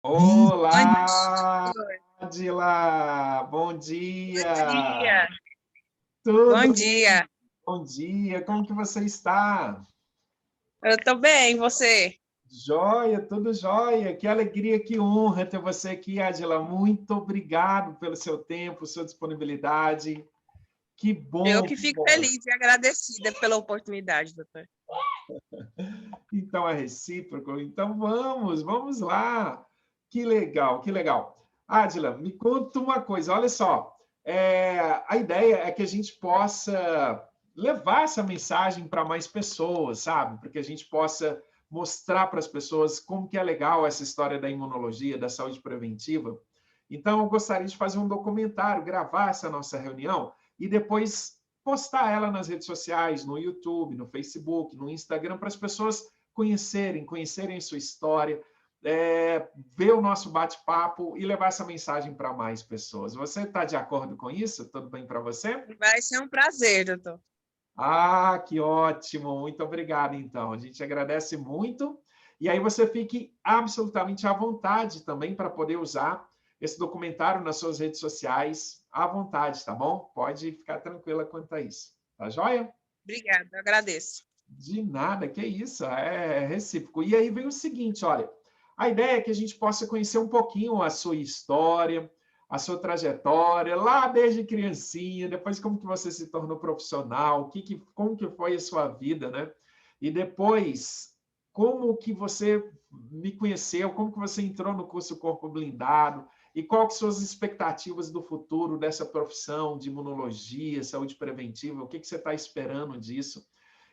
Bom Olá, dia, Adila! Bom bom dia! dia, bom Tudo bem? dia. Bom dia! Como que você está? Eu estou bem, e você? Joia, tudo jóia! Que alegria, que honra ter você aqui, Adila. Muito obrigado pelo seu tempo, sua disponibilidade. Que Eu bom, que que fico bom. feliz e agradecida pela oportunidade, doutor. Então é recíproco. Então vamos lá. Que legal, que legal. Adila, me conta uma coisa. Olha só, a ideia é que a gente possa levar essa mensagem para mais pessoas, sabe? Para que a gente possa mostrar para as pessoas como que é legal essa história da imunologia, da saúde preventiva. Então, eu gostaria de fazer um documentário, gravar essa nossa reunião e depois postar ela nas redes sociais, no YouTube, no Facebook, no Instagram, para as pessoas conhecerem sua história, ver o nosso bate-papo e levar essa mensagem para mais pessoas. Você está de acordo com isso? Tudo bem para você? Vai ser um prazer, doutor. Ah, que ótimo! Muito obrigado, então. A gente agradece muito. E aí você fique absolutamente à vontade também para poder usar esse documentário nas suas redes sociais, à vontade, tá bom? Pode ficar tranquila quanto a isso. Tá joia? Obrigada, eu agradeço. De nada, que isso, é recíproco. E aí vem o seguinte, olha, a ideia é que a gente possa conhecer um pouquinho a sua história, a sua trajetória, lá desde criancinha, depois como que você se tornou profissional, como que foi a sua vida, né? E depois, como que você me conheceu, como que você entrou no curso Corpo Blindado, e quais são as expectativas do futuro dessa profissão de imunologia, saúde preventiva, o que você está esperando disso?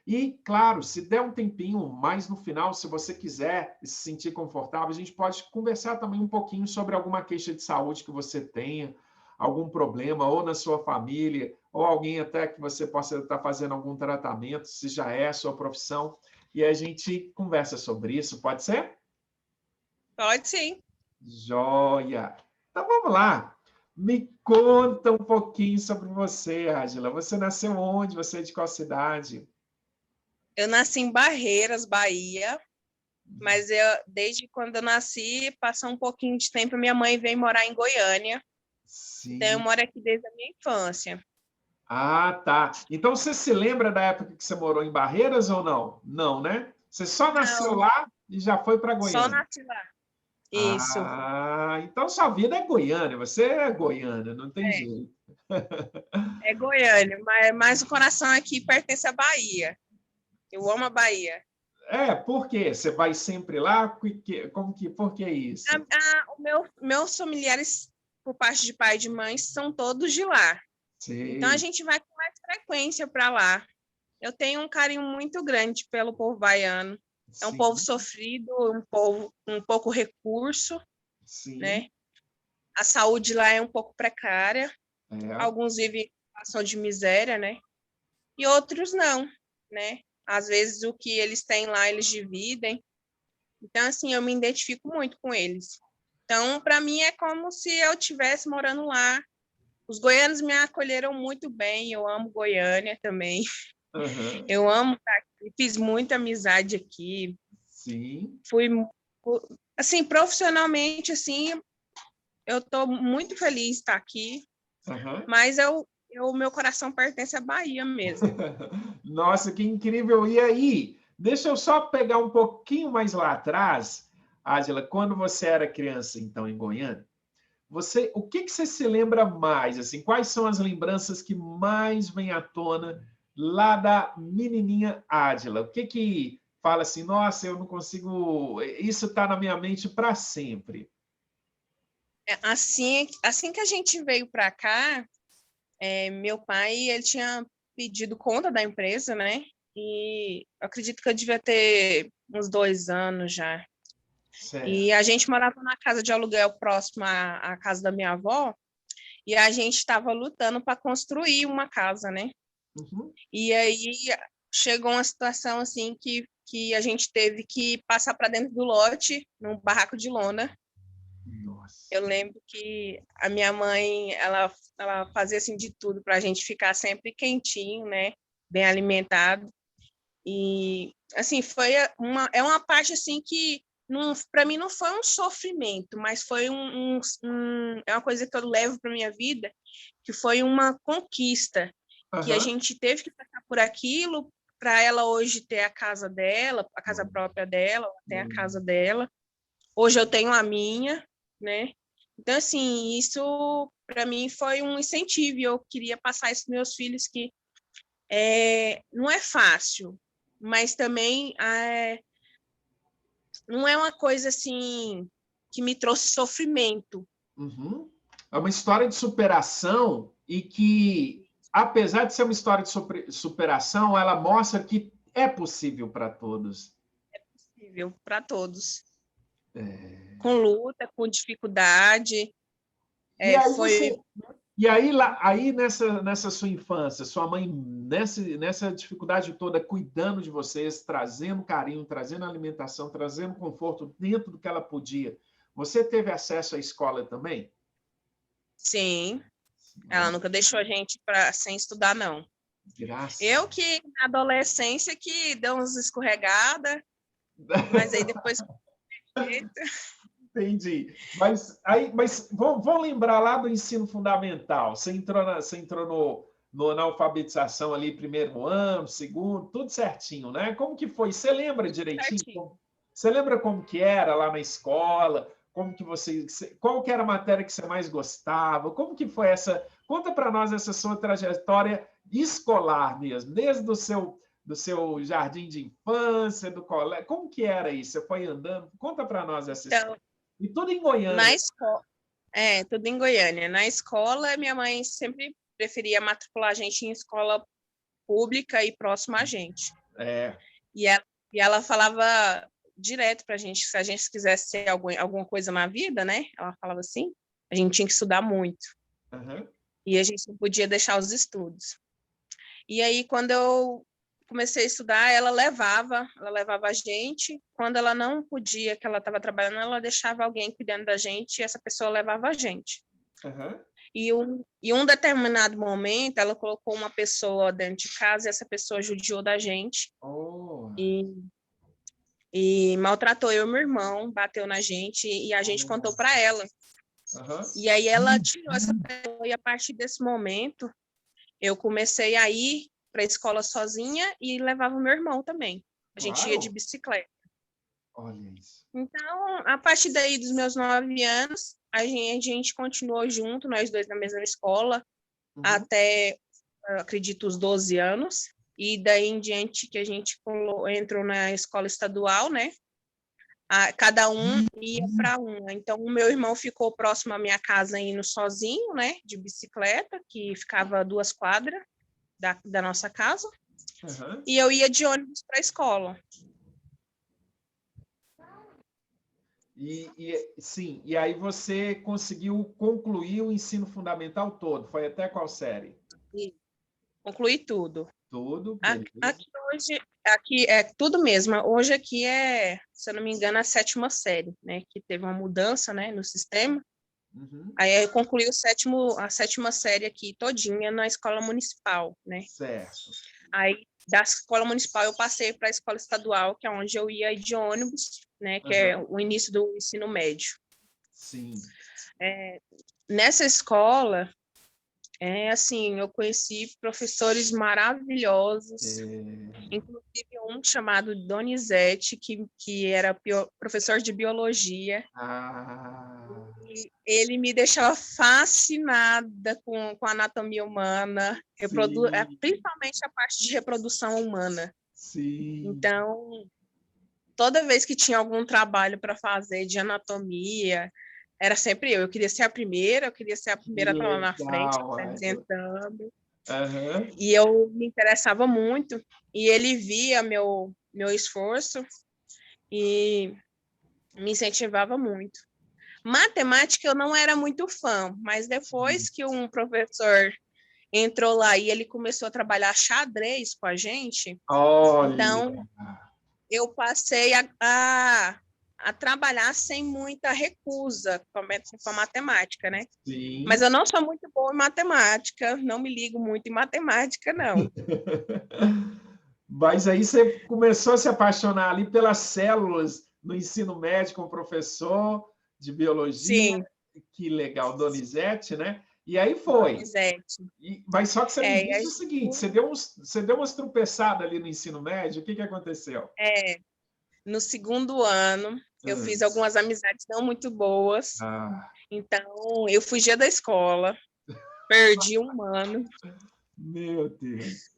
E, claro, se der um tempinho mais no final, se você quiser se sentir confortável, a gente pode conversar também um pouquinho sobre alguma queixa de saúde que você tenha, algum problema, ou na sua família, ou alguém até que você possa estar fazendo algum tratamento, se já é a sua profissão, e a gente conversa sobre isso, pode ser? Pode sim. Joia! Então vamos lá. Me conta um pouquinho sobre você, Ângela. Você nasceu onde? Você é de qual cidade? Eu nasci em Barreiras, Bahia, mas desde quando eu nasci, passou um pouquinho de tempo, minha mãe veio morar em Goiânia, então eu Sim. moro aqui desde a minha infância. Ah, tá. Então você se lembra da época que você morou em Barreiras ou não? Não, né? Você só nasceu Não, lá e já foi para só Goiânia. nasci lá. Isso, Ah, então sua vida é Goiânia, você é Goiânia, não tem é, jeito. é Goiânia, mas o coração aqui pertence à Bahia. Eu amo a Bahia. Por quê? Você vai sempre lá? Por que isso? Meus familiares, por parte de pai e de mãe, são todos de lá. Então a Sei, gente vai com mais frequência para lá. Eu tenho um carinho muito grande pelo povo baiano. É um povo sim, sofrido, um povo com pouco recurso, sim, né? A saúde lá é um pouco precária. é. Alguns vivem em situação de miséria, né? E outros não, né? Às vezes o que eles têm lá eles dividem. Então assim, eu me identifico muito com eles. Então, para mim é como se eu estivesse morando lá. Os goianos me acolheram muito bem. Eu amo Goiânia também. Aham, Eu amo estar aqui. Fiz muita amizade aqui. sim, Fui assim, profissionalmente assim, eu estou muito feliz de estar aqui, aham. mas meu coração pertence à Bahia mesmo. Nossa, que incrível! E aí, deixa eu só pegar um pouquinho mais lá atrás, Ângela, quando você era criança, então, em Goiânia, o que que você se lembra mais? Assim, quais são as lembranças que mais vêm à tona lá da menininha Ádila? O que que fala assim, nossa, eu não consigo, isso está na minha mente para sempre. Assim que a gente veio para cá, meu pai ele tinha pedido conta da empresa, né? E eu acredito que eu devia ter uns 2 anos já. E Certo. a gente morava na casa de aluguel próximo à casa da minha avó, e a gente estava lutando para construir uma casa, né? Uhum. E aí chegou uma situação assim que a gente teve que passar para dentro do lote, num barraco de lona. Nossa. Eu lembro que a minha mãe, ela fazia assim de tudo para a gente ficar sempre quentinho, né? Bem alimentado. E assim, é uma parte assim para mim não foi um sofrimento, mas foi é uma coisa que eu levo para minha vida, que foi uma conquista, que a gente teve que passar por aquilo para ela hoje ter a casa dela, a casa própria dela, até a casa dela. Hoje eu tenho a minha, né? Então, assim, isso para mim foi um incentivo, e eu queria passar isso para meus filhos, que não é fácil, mas também não é uma coisa assim que me trouxe sofrimento. Uhum. É uma história de superação e que, apesar de ser uma história de superação, ela mostra que é possível para todos. É possível para todos. Com luta, com dificuldade. E aí nessa sua infância, sua mãe, nessa dificuldade toda, cuidando de vocês, trazendo carinho, trazendo alimentação, trazendo conforto dentro do que ela podia, você teve acesso à escola também? Sim. Ela nunca deixou a gente sem estudar, não. Graças. Eu que, na adolescência, que deu uns escorregadas, mas aí depois... Entendi. Mas vamos lembrar lá do ensino fundamental. Você entrou na alfabetização ali, primeiro ano, segundo, tudo certinho, né? Como que foi? Você lembra direitinho? Certinho. Você lembra como que era lá na escola? Qual que era a matéria que você mais gostava? Como que foi essa? Conta para nós essa sua trajetória escolar mesmo, desde do seu jardim de infância, do colégio. Como que era isso? Você foi andando? Conta para nós essa história. E tudo em Goiânia. Na escola, tudo em Goiânia. Na escola, minha mãe sempre preferia matricular a gente em escola pública e próxima a gente. E ela falava direto para a gente, se a gente quisesse ser alguma coisa na vida, né? Ela falava assim, a gente tinha que estudar muito. E a gente não podia deixar os estudos. E aí, quando eu comecei a estudar, ela levava a gente. Quando ela não podia, que ela estava trabalhando, ela deixava alguém cuidando da gente, e essa pessoa levava a gente. E um determinado momento, ela colocou uma pessoa dentro de casa, e essa pessoa judiou da gente. E maltratou eu e meu irmão, bateu na gente, e a gente contou para ela. E aí ela tirou essa pessoa, e a partir desse momento, eu comecei a ir para a escola sozinha e levava o meu irmão também. A gente ia de bicicleta. Olha isso. Então, a partir daí dos meus 9 anos, a gente continuou junto, nós dois na mesma escola, até, acredito, os 12 anos. E daí em diante que a gente entrou na escola estadual, né? Cada um ia para uma. Então, o meu irmão ficou próximo à minha casa indo sozinho, né? De bicicleta, que ficava a 2 quadras da nossa casa. E eu ia de ônibus para a escola. Sim, e aí você conseguiu concluir o ensino fundamental todo. Foi até qual série? Concluí tudo. Tudo. Aqui é tudo mesmo. Hoje aqui se eu não me engano, a 7ª série, né? Que teve uma mudança, né, no sistema. Aí eu concluí a 7ª série aqui todinha na escola municipal, né? Certo. Aí da escola municipal eu passei para a escola estadual, que é onde eu ia de ônibus, né? Que é o início do ensino médio. Sim. Nessa escola, assim, eu conheci professores maravilhosos, inclusive um chamado Donizete, que era professor de biologia. E ele me deixava fascinada com a anatomia humana, principalmente a parte de reprodução humana. Sim. Então, toda vez que tinha algum trabalho para fazer de anatomia, era sempre eu queria ser a primeira, a estar lá na frente, apresentando. E eu me interessava muito, e ele via meu esforço e me incentivava muito. Matemática eu não era muito fã, mas depois que um professor entrou lá e ele começou a trabalhar xadrez com a gente, então eu passei a trabalhar sem muita recusa com a matemática, né? Sim. Mas eu não sou muito boa em matemática, não me ligo muito em matemática, não. Mas aí você começou a se apaixonar ali pelas células no ensino médio com professor de biologia. Sim, Que legal, Donizete, né? E aí foi. Donizete. Mas só que você me E a disse o seguinte, você deu umas tropeçadas ali no ensino médio, o que aconteceu? no segundo ano, eu Hum. fiz algumas amizades não muito boas. Ah, Então, eu fugia da escola, perdi um ano. meu Deus.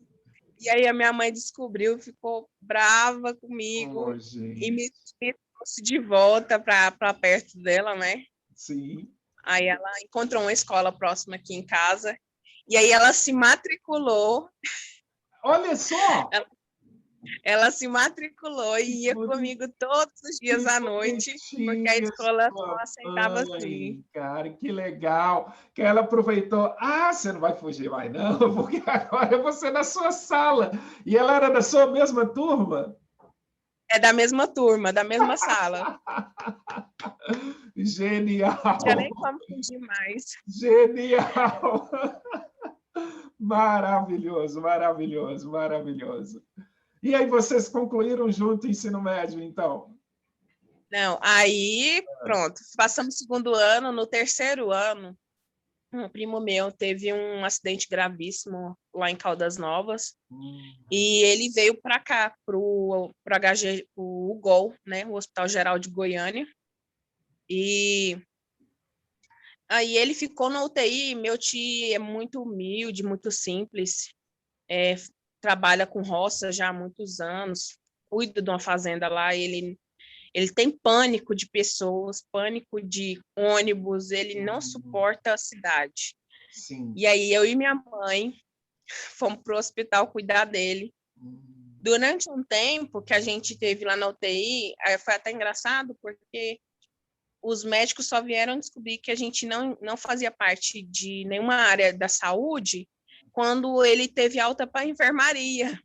E aí a minha mãe descobriu, ficou brava Oh, comigo e gente. me trouxe de volta para perto dela, né? Sim. Aí ela encontrou uma escola próxima aqui em casa. E aí ela se matriculou. Olha só! Ela se matriculou Que e ia boni- comigo todos os que dias à noite, porque a bonitinha escola só sua aceitava assim. mãe, cara, que legal. Que ela aproveitou. Ah, você não vai fugir mais, não, porque agora eu vou ser na sua sala. E ela era da sua mesma turma? É da mesma turma, da mesma sala. Não tinha nem Genial! como fugir mais. Genial! Maravilhoso, maravilhoso, maravilhoso. E aí vocês concluíram junto o ensino médio, então? Não, aí pronto, passamos o segundo ano, no terceiro ano, um primo meu teve um acidente gravíssimo lá em Caldas Novas e ele veio para cá, para o HG, o UGOL, né, o Hospital Geral de Goiânia, e aí ele ficou na UTI. Meu tio é muito humilde, muito simples, é, trabalha com roça já há muitos anos, cuida de uma fazenda lá. Ele tem pânico de pessoas, pânico de ônibus, ele não suporta a cidade. Sim. E aí eu e minha mãe fomos para o hospital cuidar dele. Durante um tempo que a gente teve lá na UTI, foi até engraçado, porque os médicos só vieram descobrir que a gente não fazia parte de nenhuma área da saúde quando ele teve alta para a enfermaria,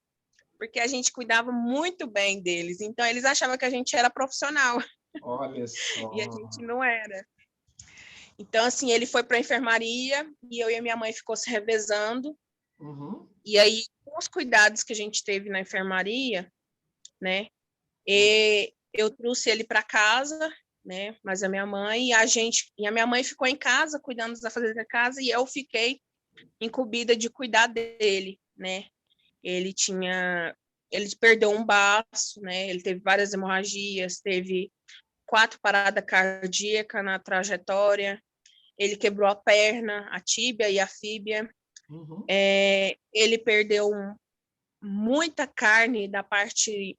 porque a gente cuidava muito bem deles. Então, eles achavam que a gente era profissional. Olha E a só. gente não era. Então, assim, ele foi para a enfermaria e eu e a minha mãe ficou se revezando. Uhum. E aí, com os cuidados que a gente teve na enfermaria, né? E eu trouxe ele para casa, né? Mas a minha mãe e a minha mãe ficou em casa cuidando da fazenda da casa e eu fiquei incumbida de cuidar dele, né? Ele perdeu um baço, né? Ele teve várias hemorragias, teve 4 paradas cardíacas na trajetória. Ele quebrou a perna, a tíbia e a fíbia. Uhum. Ele perdeu muita carne da parte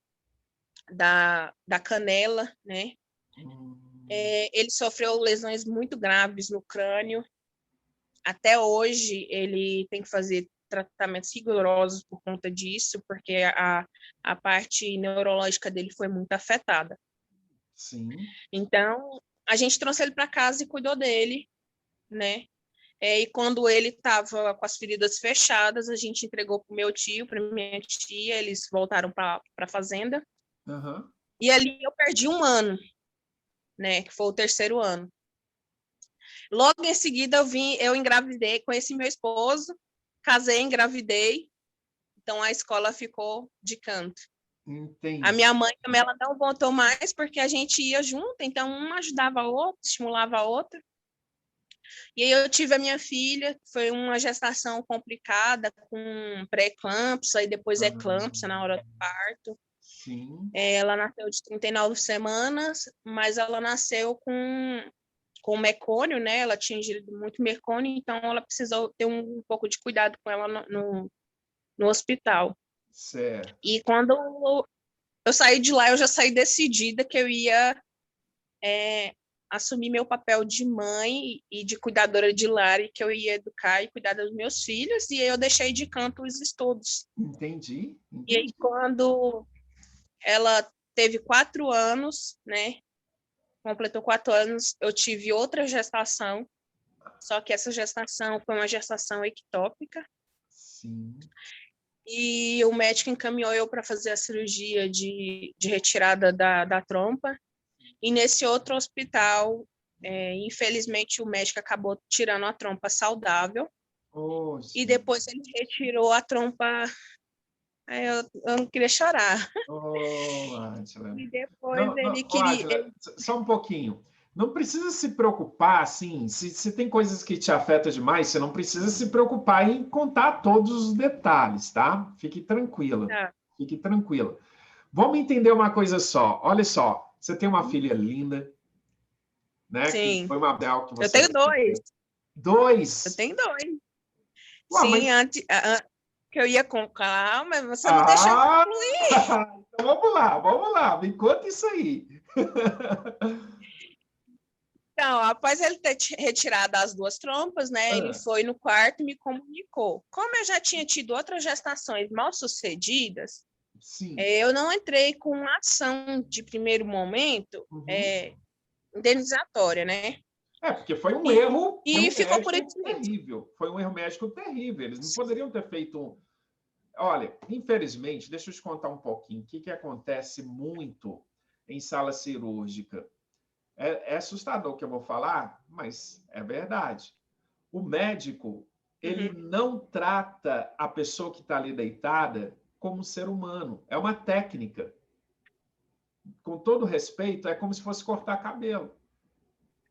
da canela, né? Ele sofreu lesões muito graves no crânio. Até hoje, ele tem que fazer tratamentos rigorosos por conta disso, porque a parte neurológica dele foi muito afetada. Sim. Então, a gente trouxe ele para casa e cuidou dele, né? E quando ele estava com as feridas fechadas, a gente entregou para o meu tio, para minha tia, eles voltaram para a fazenda. Uhum. E ali eu perdi um ano, né? Que foi o terceiro ano. Logo em seguida eu engravidei, conheci meu esposo, casei, engravidei. Então a escola ficou de canto. A Entendi. minha mãe também ela não voltou mais porque a gente ia junto, então uma ajudava a outra, estimulava a outra. E aí eu tive a minha filha, foi uma gestação complicada, com pré-eclâmpsia e depois eclâmpsia na hora do parto. Sim. Ela nasceu de 39 semanas, mas ela nasceu com mecônio, né? Ela tinha ingerido muito mecônio, então ela precisou ter um pouco de cuidado com ela no hospital. Certo. E quando eu saí de lá, eu já saí decidida que eu ia assumir meu papel de mãe e de cuidadora de lar, e que eu ia educar e cuidar dos meus filhos, e eu deixei de canto os estudos. Entendi. E aí, Entendi. quando ela teve 4 anos, né? Completou 4 anos, eu tive outra gestação, só que essa gestação foi uma gestação ectópica. Sim. E o médico encaminhou eu para fazer a cirurgia de retirada da trompa. E nesse outro hospital, infelizmente, o médico acabou tirando a trompa saudável. Oh, E gente. depois ele retirou a trompa Aí eu não queria chorar. Oh, Átila. E depois Não, ele não, ó, queria. Átila, só um pouquinho. Não precisa se preocupar, assim, se tem coisas que te afetam demais, você não precisa se preocupar em contar todos os detalhes, tá? Fique tranquila, Ah, fique tranquila. Vamos entender uma coisa só. Olha só, você tem uma filha linda, né? Que sim, foi uma Bel que eu você tenho dois. recebeu. Eu Dois. tenho dois. Ué, Sim, mas... antes que eu ia com calma, mas você não deixou eu Ah! concluir. Então vamos lá, me conta isso aí. Então, após ele ter retirado as duas trompas, né, ele Ah, foi no quarto e me comunicou. Como eu já tinha tido outras gestações mal sucedidas, sim. eu não entrei com uma ação de primeiro momento Uhum. indenizatória, né? É, porque E, foi e um ficou por médico isso mesmo. terrível. Foi um erro médico terrível. Eles não poderiam ter feito um. Olha, infelizmente, deixa eu te contar um pouquinho. O que, que acontece muito em sala cirúrgica? É assustador o que eu vou falar, mas é verdade. O médico, ele Uhum, não trata a pessoa que está ali deitada como um ser humano. É uma técnica. Com todo respeito, é como se fosse cortar cabelo.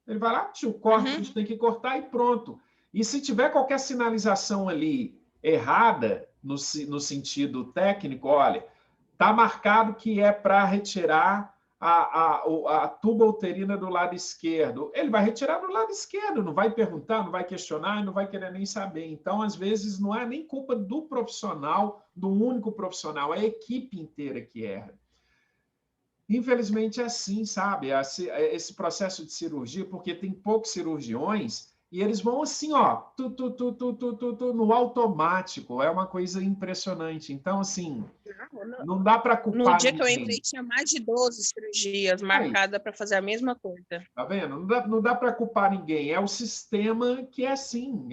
Ele vai lá, tio, corta, a uhum, gente tem que cortar e pronto. E se tiver qualquer sinalização ali errada, no sentido técnico, olha, está marcado que é para retirar a tuba uterina do lado esquerdo. Ele vai retirar do lado esquerdo, não vai perguntar, não vai questionar, não vai querer nem saber. Então, às vezes, não é nem culpa do profissional, do único profissional, é a equipe inteira que erra. Infelizmente é assim, sabe? Esse processo de cirurgia, porque tem poucos cirurgiões e eles vão assim, ó, no automático. É uma coisa impressionante. Então, assim, não dá para No culpar dia que eu entrei, ninguém. tinha mais de 12 cirurgias Aí, marcadas para fazer a mesma coisa. tá vendo? Não dá para culpar ninguém. É o sistema que é assim.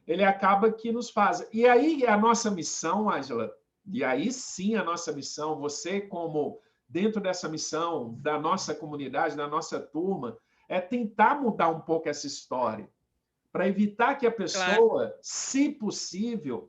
Ele acaba que nos faz. E aí a nossa missão, Ângela, e aí sim a nossa missão, você como dentro dessa missão da nossa comunidade, da nossa turma, é tentar mudar um pouco essa história, para evitar que a Claro, pessoa, se possível,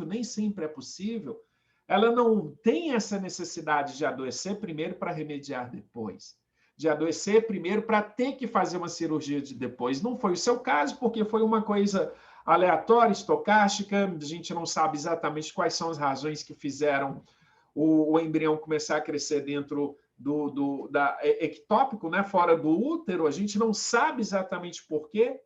nem sempre é possível, ela não tenha essa necessidade de adoecer primeiro para remediar depois. De adoecer primeiro para ter que fazer uma cirurgia de depois. Não foi o seu caso, porque foi uma coisa aleatória, estocástica, a gente não sabe exatamente quais são as razões que fizeram o embrião começar a crescer dentro da ectópico, né, fora do útero, a gente não sabe exatamente por quê,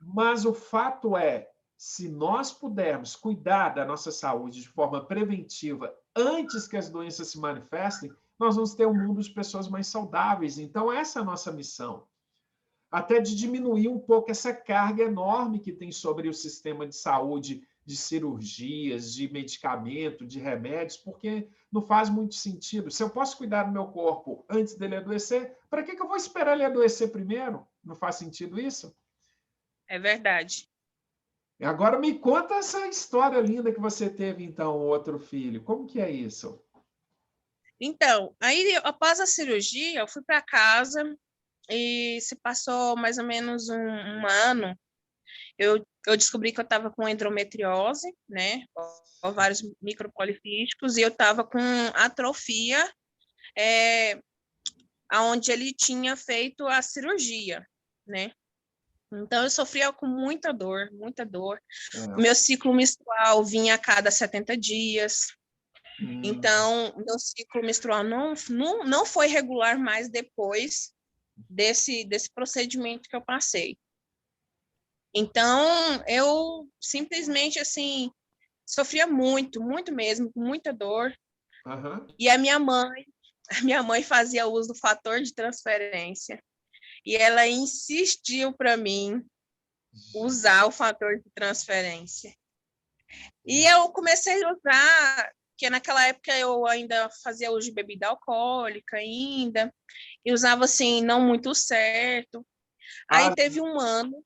mas o fato é, se nós pudermos cuidar da nossa saúde de forma preventiva antes que as doenças se manifestem, nós vamos ter um mundo de pessoas mais saudáveis. Então, essa é a nossa missão. Até de diminuir um pouco essa carga enorme que tem sobre o sistema de saúde, de cirurgias, de medicamento, de remédios, porque não faz muito sentido. Se eu posso cuidar do meu corpo antes dele adoecer, para que eu vou esperar ele adoecer primeiro? Não faz sentido isso? é verdade. Agora me conta essa história linda que você teve, então, outro filho. Como que é isso? Então, aí após a cirurgia, eu fui para casa e se passou mais ou menos um ano. Eu descobri que eu estava com endometriose, né? Vários micropolifísticos, e eu estava com atrofia, é, onde ele tinha feito a cirurgia, né? Então, eu sofria com muita dor, muita dor. O É. meu ciclo menstrual vinha a cada 70 dias. Hum, Então, meu ciclo menstrual não foi regular mais depois desse procedimento que eu passei. Então, eu simplesmente, assim, sofria muito, muito mesmo, com muita dor. aham. E a minha mãe fazia uso do fator de transferência. E ela insistiu para mim usar o fator de transferência. E eu comecei a usar, que naquela época eu ainda fazia uso de bebida alcoólica ainda, e usava assim, não muito certo. Aí As, as teve um ano,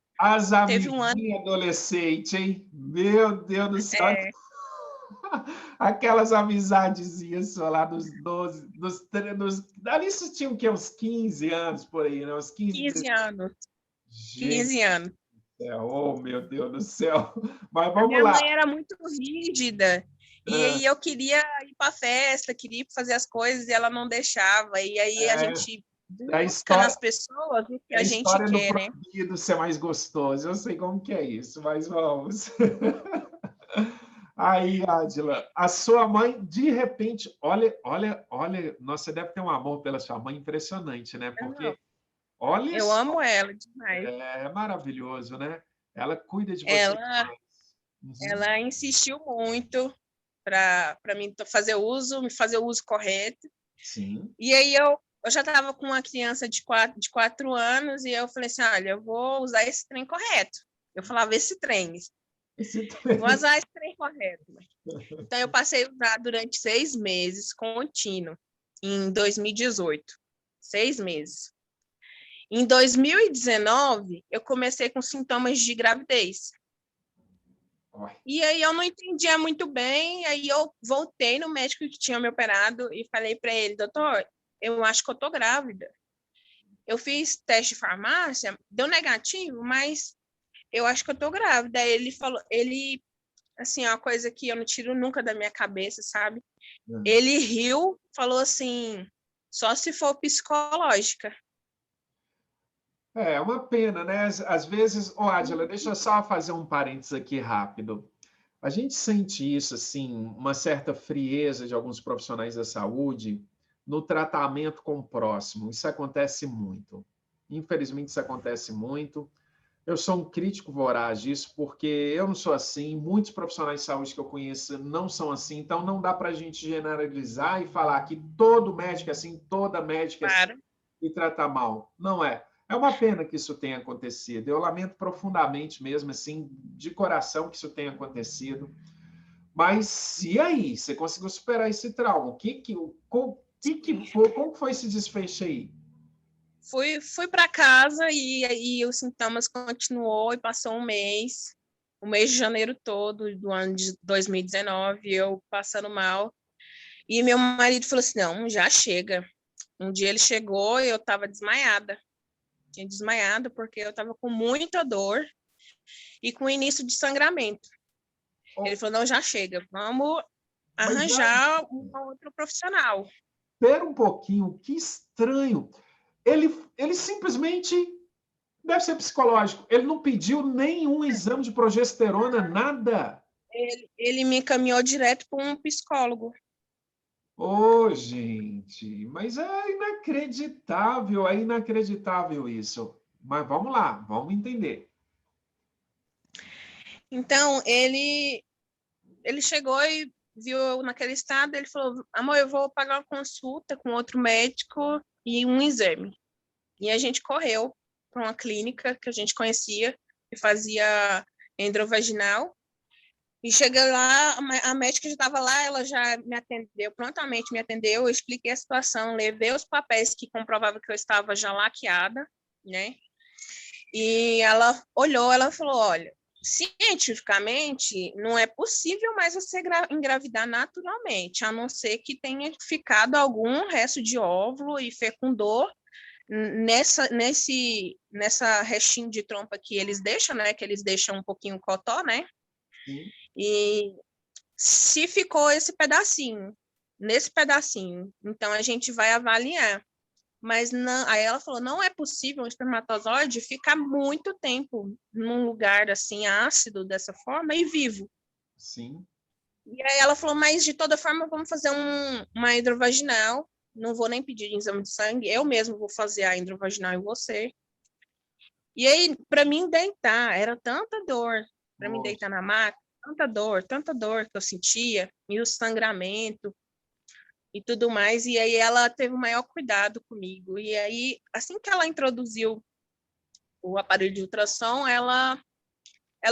amiguinhas adolescentes, hein? Meu Deus do céu. é, Aquelas amizadezinhas só lá dos 12, ali isso tinha o quê? Uns 15 anos por aí, né? Uns 15, 15 16. anos, Gente 15 anos. do céu, oh meu Deus do céu. Mas A vamos minha lá. mãe era muito rígida, E aí eu queria ir para a festa, queria fazer as coisas e ela não deixava. E aí a gente É a busca história, nas pessoas o que é a a gente história do quer, né? proibido ser mais gostoso. Eu sei como que é isso, mas vamos. Aí, Ádila, a sua mãe, de repente, olha, nossa, você deve ter um amor pela sua mãe impressionante, né? Não, Porque, olha eu só, amo ela demais. é maravilhoso, né? Ela cuida de você Ela, demais. Uhum. ela insistiu muito para mim me fazer o uso correto. Sim. E aí eu já estava com uma criança de 4 anos e eu falei assim, olha, eu vou usar esse trem correto. Eu falava esse trem, Esse vou usar esse trem correto. Então eu passei a usar durante 6 meses contínuo, em 2018. 6 meses. Em 2019, eu comecei com sintomas de gravidez. E aí eu não entendia muito bem, aí eu voltei no médico que tinha me operado e falei para ele, doutor, eu acho que eu tô grávida. Eu fiz teste de farmácia, deu negativo, mas eu acho que eu tô grávida. Aí ele falou, assim, é uma coisa que eu não tiro nunca da minha cabeça, sabe? Ele riu, falou assim, só se for psicológica. É uma pena, né? Às vezes, Ádila, deixa eu só fazer um parênteses aqui rápido. A gente sente isso, assim, uma certa frieza de alguns profissionais da saúde no tratamento com o próximo. Isso acontece muito. Infelizmente, isso acontece muito. Eu sou um crítico voraz disso, porque eu não sou assim, muitos profissionais de saúde que eu conheço não são assim, então não dá para a gente generalizar e falar que todo médico é assim, toda médica é assim, Claro. e tratar mal. Não é. É uma pena que isso tenha acontecido. Eu lamento profundamente mesmo, assim, de coração que isso tenha acontecido. Mas e aí? Você conseguiu superar esse trauma? Como foi esse desfecho aí? Fui para casa e os sintomas continuou e passou um mês, o mês de janeiro todo do ano de 2019, eu passando mal. E meu marido falou assim: não, já chega. Um dia ele chegou e eu estava desmaiada. Tinha desmaiado porque eu estava com muita dor e com início de sangramento. Ele Oh, falou: não, já chega, vamos mas arranjar um outro profissional. espera um pouquinho, que estranho. Ele simplesmente deve ser psicológico. Ele não pediu nenhum exame de progesterona, nada. Ele me encaminhou direto para um psicólogo. Ô, oh, gente, mas é inacreditável isso. Mas vamos lá, vamos entender. Então, ele chegou e viu eu naquele estado, ele falou, amor, eu vou pagar uma consulta com outro médico e um exame. E a gente correu para uma clínica que a gente conhecia, que fazia endovaginal. E cheguei lá, a médica já estava lá, ela já me atendeu, prontamente me atendeu, eu expliquei a situação, levei os papéis que comprovavam que eu estava já laqueada, né? E ela olhou, ela falou, olha, cientificamente, não é possível mais você engravidar naturalmente, a não ser que tenha ficado algum resto de óvulo e fecundou nessa restinho de trompa que eles deixam, né? Que eles deixam um pouquinho cotó, né? Sim. E se ficou nesse pedacinho, então a gente vai avaliar. Mas não, aí ela falou, não é possível um espermatozoide ficar muito tempo num lugar assim ácido dessa forma e vivo. Sim. E aí ela falou, mas de toda forma vamos fazer uma hidrovaginal, não vou nem pedir exame de sangue, eu mesmo vou fazer a hidrovaginal em você. E aí, para mim deitar, era tanta dor, para mim Nossa. deitar na maca, tanta dor que eu sentia, e o sangramento e tudo mais. E aí ela teve o maior cuidado comigo. E aí, assim que ela introduziu o aparelho de ultrassom, ela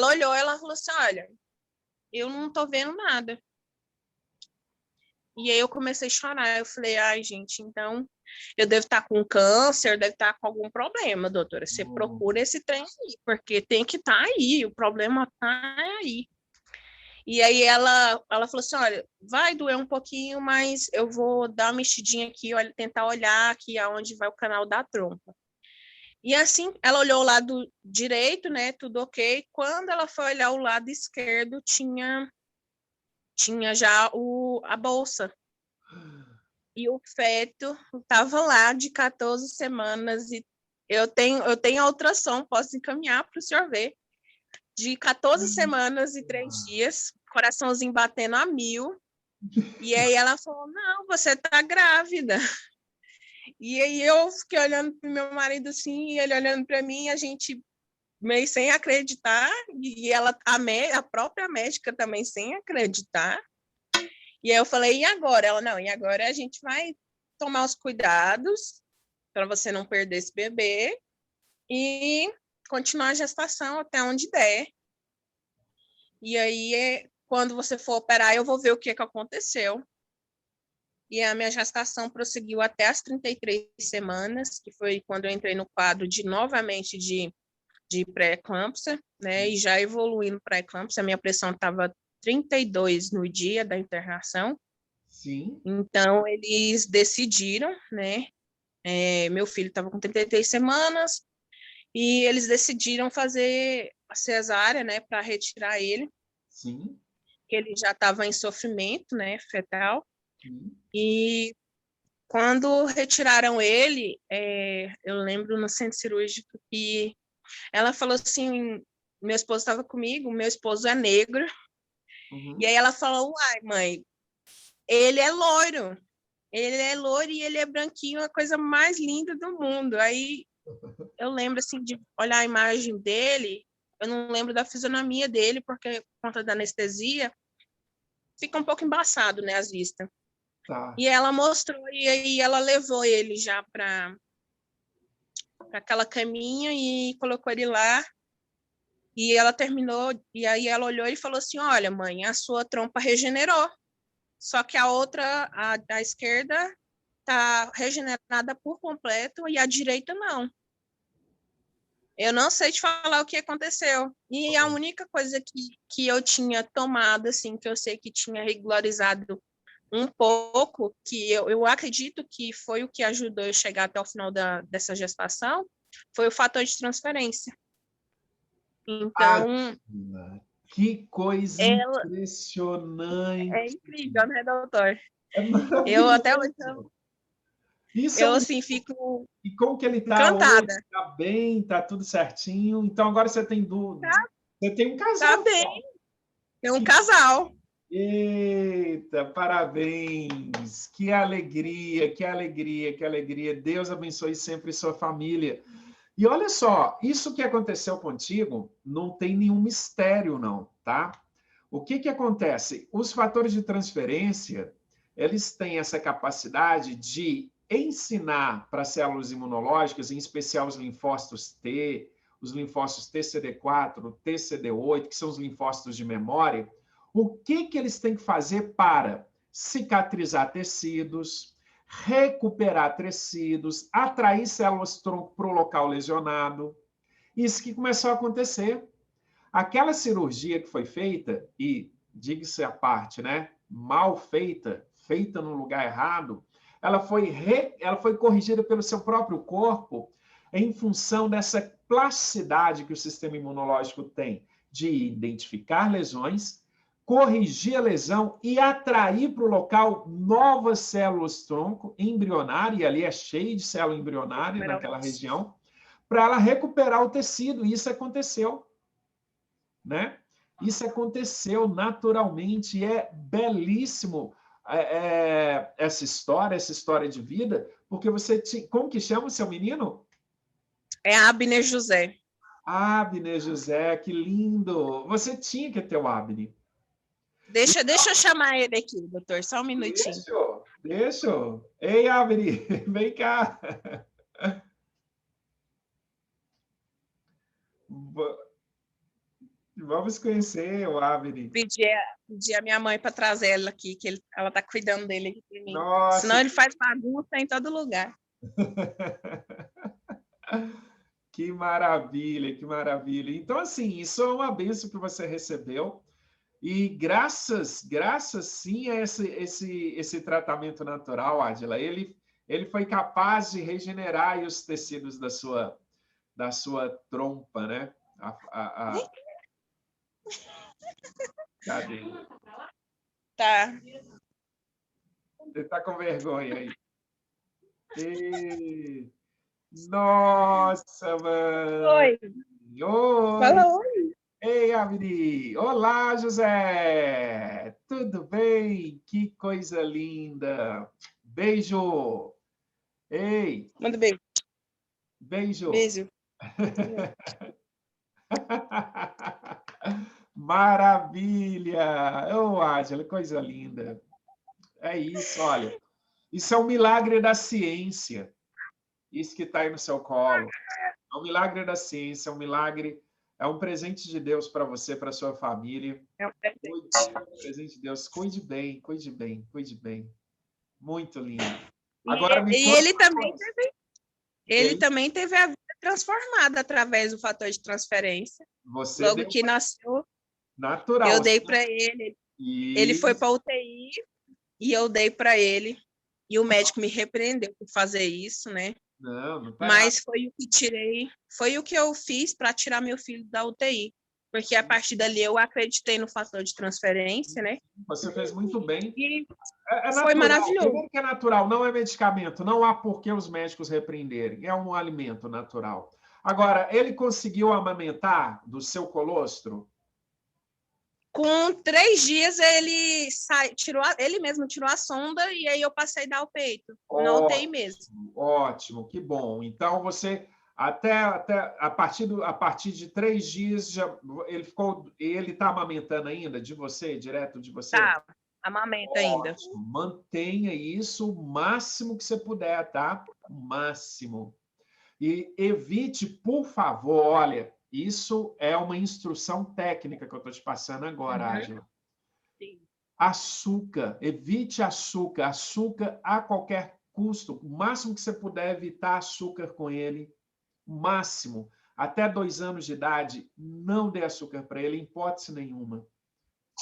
olhou, ela falou assim, olha, eu não tô vendo nada. E aí eu comecei a chorar. Eu falei, ai, gente, então eu devo estar com câncer, deve estar com algum problema, doutora. Você procura esse trem aí, porque tem que estar aí, o problema está aí. E aí ela falou assim, olha, vai doer um pouquinho, mas eu vou dar uma mexidinha aqui, olha, tentar olhar aqui aonde vai o canal da trompa. E assim, ela olhou o lado direito, né, tudo ok. Quando ela foi olhar o lado esquerdo, tinha tinha já a bolsa. E o feto estava lá de 14 semanas. E eu tenho a ultrassom, posso encaminhar para o senhor ver. De 14 semanas e 3 dias, coraçãozinho batendo a 1000. E aí ela falou, não, você está grávida. E aí eu fiquei olhando para o meu marido assim, e ele olhando para mim, a gente meio sem acreditar, e ela, a própria médica também sem acreditar. E aí eu falei, e agora? Ela, não, e agora a gente vai tomar os cuidados para você não perder esse bebê e continuar a gestação até onde der. E aí, quando você for operar, eu vou ver o que aconteceu. E a minha gestação prosseguiu até as 33 semanas, que foi quando eu entrei no quadro novamente de pré-eclâmpsia, né? E já evoluindo para eclâmpsia, a minha pressão estava 32 no dia da internação. Sim. Então, eles decidiram, né? Meu filho estava com 33 semanas e eles decidiram fazer a cesárea, né? Para retirar ele. Sim. Que ele já estava em sofrimento, né? Fetal. Sim. E quando retiraram ele, eu lembro no centro cirúrgico que ela falou assim, meu esposo estava comigo, meu esposo é negro, Uhum. e aí ela falou, uai, mãe, ele é loiro e ele é branquinho, a coisa mais linda do mundo. Aí eu lembro, assim, de olhar a imagem dele, eu não lembro da fisionomia dele, porque por conta da anestesia, fica um pouco embaçado, né, as vistas. Tá. E ela mostrou, e aí ela levou ele já para aquela caminha e colocou ele lá. E ela terminou, e aí ela olhou e falou assim, olha, mãe, a sua trompa regenerou, só que a outra, a da esquerda, está regenerada por completo e a direita não. Eu não sei te falar o que aconteceu. E a única coisa que eu tinha tomado, assim, que eu sei que tinha regularizado um pouco, que eu acredito que foi o que ajudou eu chegar até o final dessa gestação, foi o fator de transferência. Então, que coisa é impressionante. incrível, né, doutor? É Eu até hoje, maravilhoso. Isso é eu um... assim, fico E como que ele está hoje? encantada. Está bem? Está tudo certinho? Então agora você tem Tá, você tem um tá casal. bem, tem um casal. Eita, parabéns! Que alegria, que alegria, que alegria. Deus abençoe sempre sua família. E olha só, isso que aconteceu contigo não tem nenhum mistério, não, tá? O que que acontece? Os fatores de transferência, eles têm essa capacidade de ensinar para células imunológicas, em especial os linfócitos T, os linfócitos TCD4, TCD8, que são os linfócitos de memória, o que que eles têm que fazer para cicatrizar tecidos, recuperar tecidos, atrair células-tronco para o local lesionado. Isso que começou a acontecer. Aquela cirurgia que foi feita, e diga-se à parte, né, mal feita, feita no lugar errado, ela foi corrigida pelo seu próprio corpo em função dessa plasticidade que o sistema imunológico tem de identificar lesões, corrigir a lesão e atrair para o local novas células-tronco embrionárias, e ali é cheio de célula embrionária naquela região, para ela recuperar o tecido, e isso aconteceu. Né? Isso aconteceu naturalmente, e é belíssimo essa história de vida, porque você tinha... Como que chama o seu menino? É Abner José. Abner José, que lindo! Você tinha que ter o Abner. Deixa eu chamar ele aqui, doutor, só um minutinho. Deixa. Ei, Abner, vem cá. Vamos conhecer o Abner. Pedi a minha mãe para trazer ela aqui, que ela está cuidando dele aqui para mim. Nossa, Senão ele faz bagunça em todo lugar. Que maravilha, que maravilha. Então, assim, isso é uma bênção que você recebeu. E graças sim a esse tratamento natural, Adila, ele foi capaz de regenerar os tecidos da sua trompa, né? Cadê? Tá. Você está com vergonha aí. Nossa, mano. Oi. Oi. Fala oi. Ei, Avni. Olá, José. Tudo bem? Que coisa linda. Beijo. Ei, Manda beijo. beijo. Beijo. Maravilha! Ô, Ângela, coisa linda. É isso, olha. Isso é um milagre da ciência. Isso que está aí no seu colo. É um milagre da ciência, é um milagre, é um presente de Deus para você, para sua família. É um presente. Presente de Deus. Cuide bem, cuide bem, cuide bem. Muito lindo. E, Agora me e conta ele uma também coisa. ele também teve a vida transformada através do fator de transferência. Você Logo deu que nasceu, eu natural. dei para ele. Ele foi Isso. para UTI e eu dei para ele. E o médico me repreendeu por fazer isso, né? Não, não está errado. Mas foi o que eu fiz para tirar meu filho da UTI. Porque a partir dali eu acreditei no fator de transferência, né? Você fez muito bem. E É foi natural. maravilhoso. Primeiro que é natural, não é medicamento. Não há por que os médicos repreenderem. É um alimento natural. Agora, ele conseguiu amamentar do seu colostro? Com 3 dias ele ele mesmo tirou a sonda e aí eu passei a dar o peito, na UTI mesmo. Ótimo, que bom. Então você até a partir de 3 dias já ele está amamentando ainda de você, direto de você? Tá, amamenta ainda. Ótimo. Mantenha isso o máximo que você puder, tá? O máximo. E evite, por favor, olha, isso é uma instrução técnica que eu estou te passando agora, Ângela. Açúcar, evite açúcar, açúcar a qualquer custo. O máximo que você puder evitar açúcar com ele, o máximo. Até 2 anos de idade, não dê açúcar para ele, em hipótese nenhuma.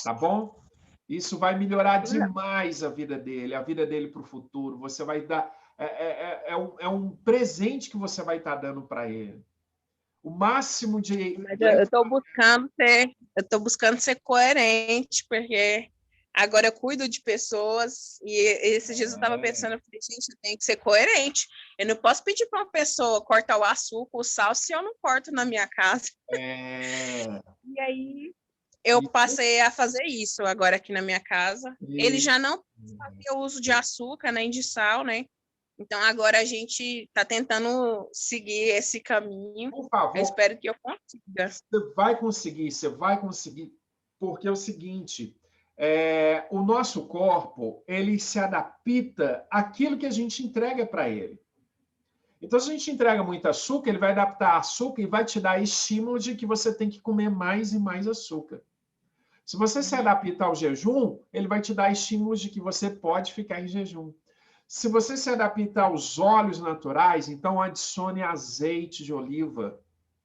Tá bom? Isso vai melhorar demais a vida dele para o futuro. Você vai dar. É um presente que você vai estar dando para ele. O máximo de. Mas eu estou buscando ser coerente, porque agora eu cuido de pessoas e esses dias eu estava pensando, eu falei, gente, eu tenho que ser coerente. Eu não posso pedir para uma pessoa cortar o açúcar, o sal, se eu não corto na minha casa. E aí eu passei a fazer isso agora aqui na minha casa. Ele já não fazia uso de açúcar nem de sal, né? Então agora a gente está tentando seguir esse caminho. Por favor. Eu espero que eu consiga. Você vai conseguir, porque é o seguinte, o nosso corpo, ele se adapta àquilo que a gente entrega para ele. Então, se a gente entrega muito açúcar, ele vai adaptar açúcar e vai te dar estímulo de que você tem que comer mais e mais açúcar. Se você se adapta ao jejum, ele vai te dar estímulos de que você pode ficar em jejum. Se você se adapta aos óleos naturais, então adicione azeite de oliva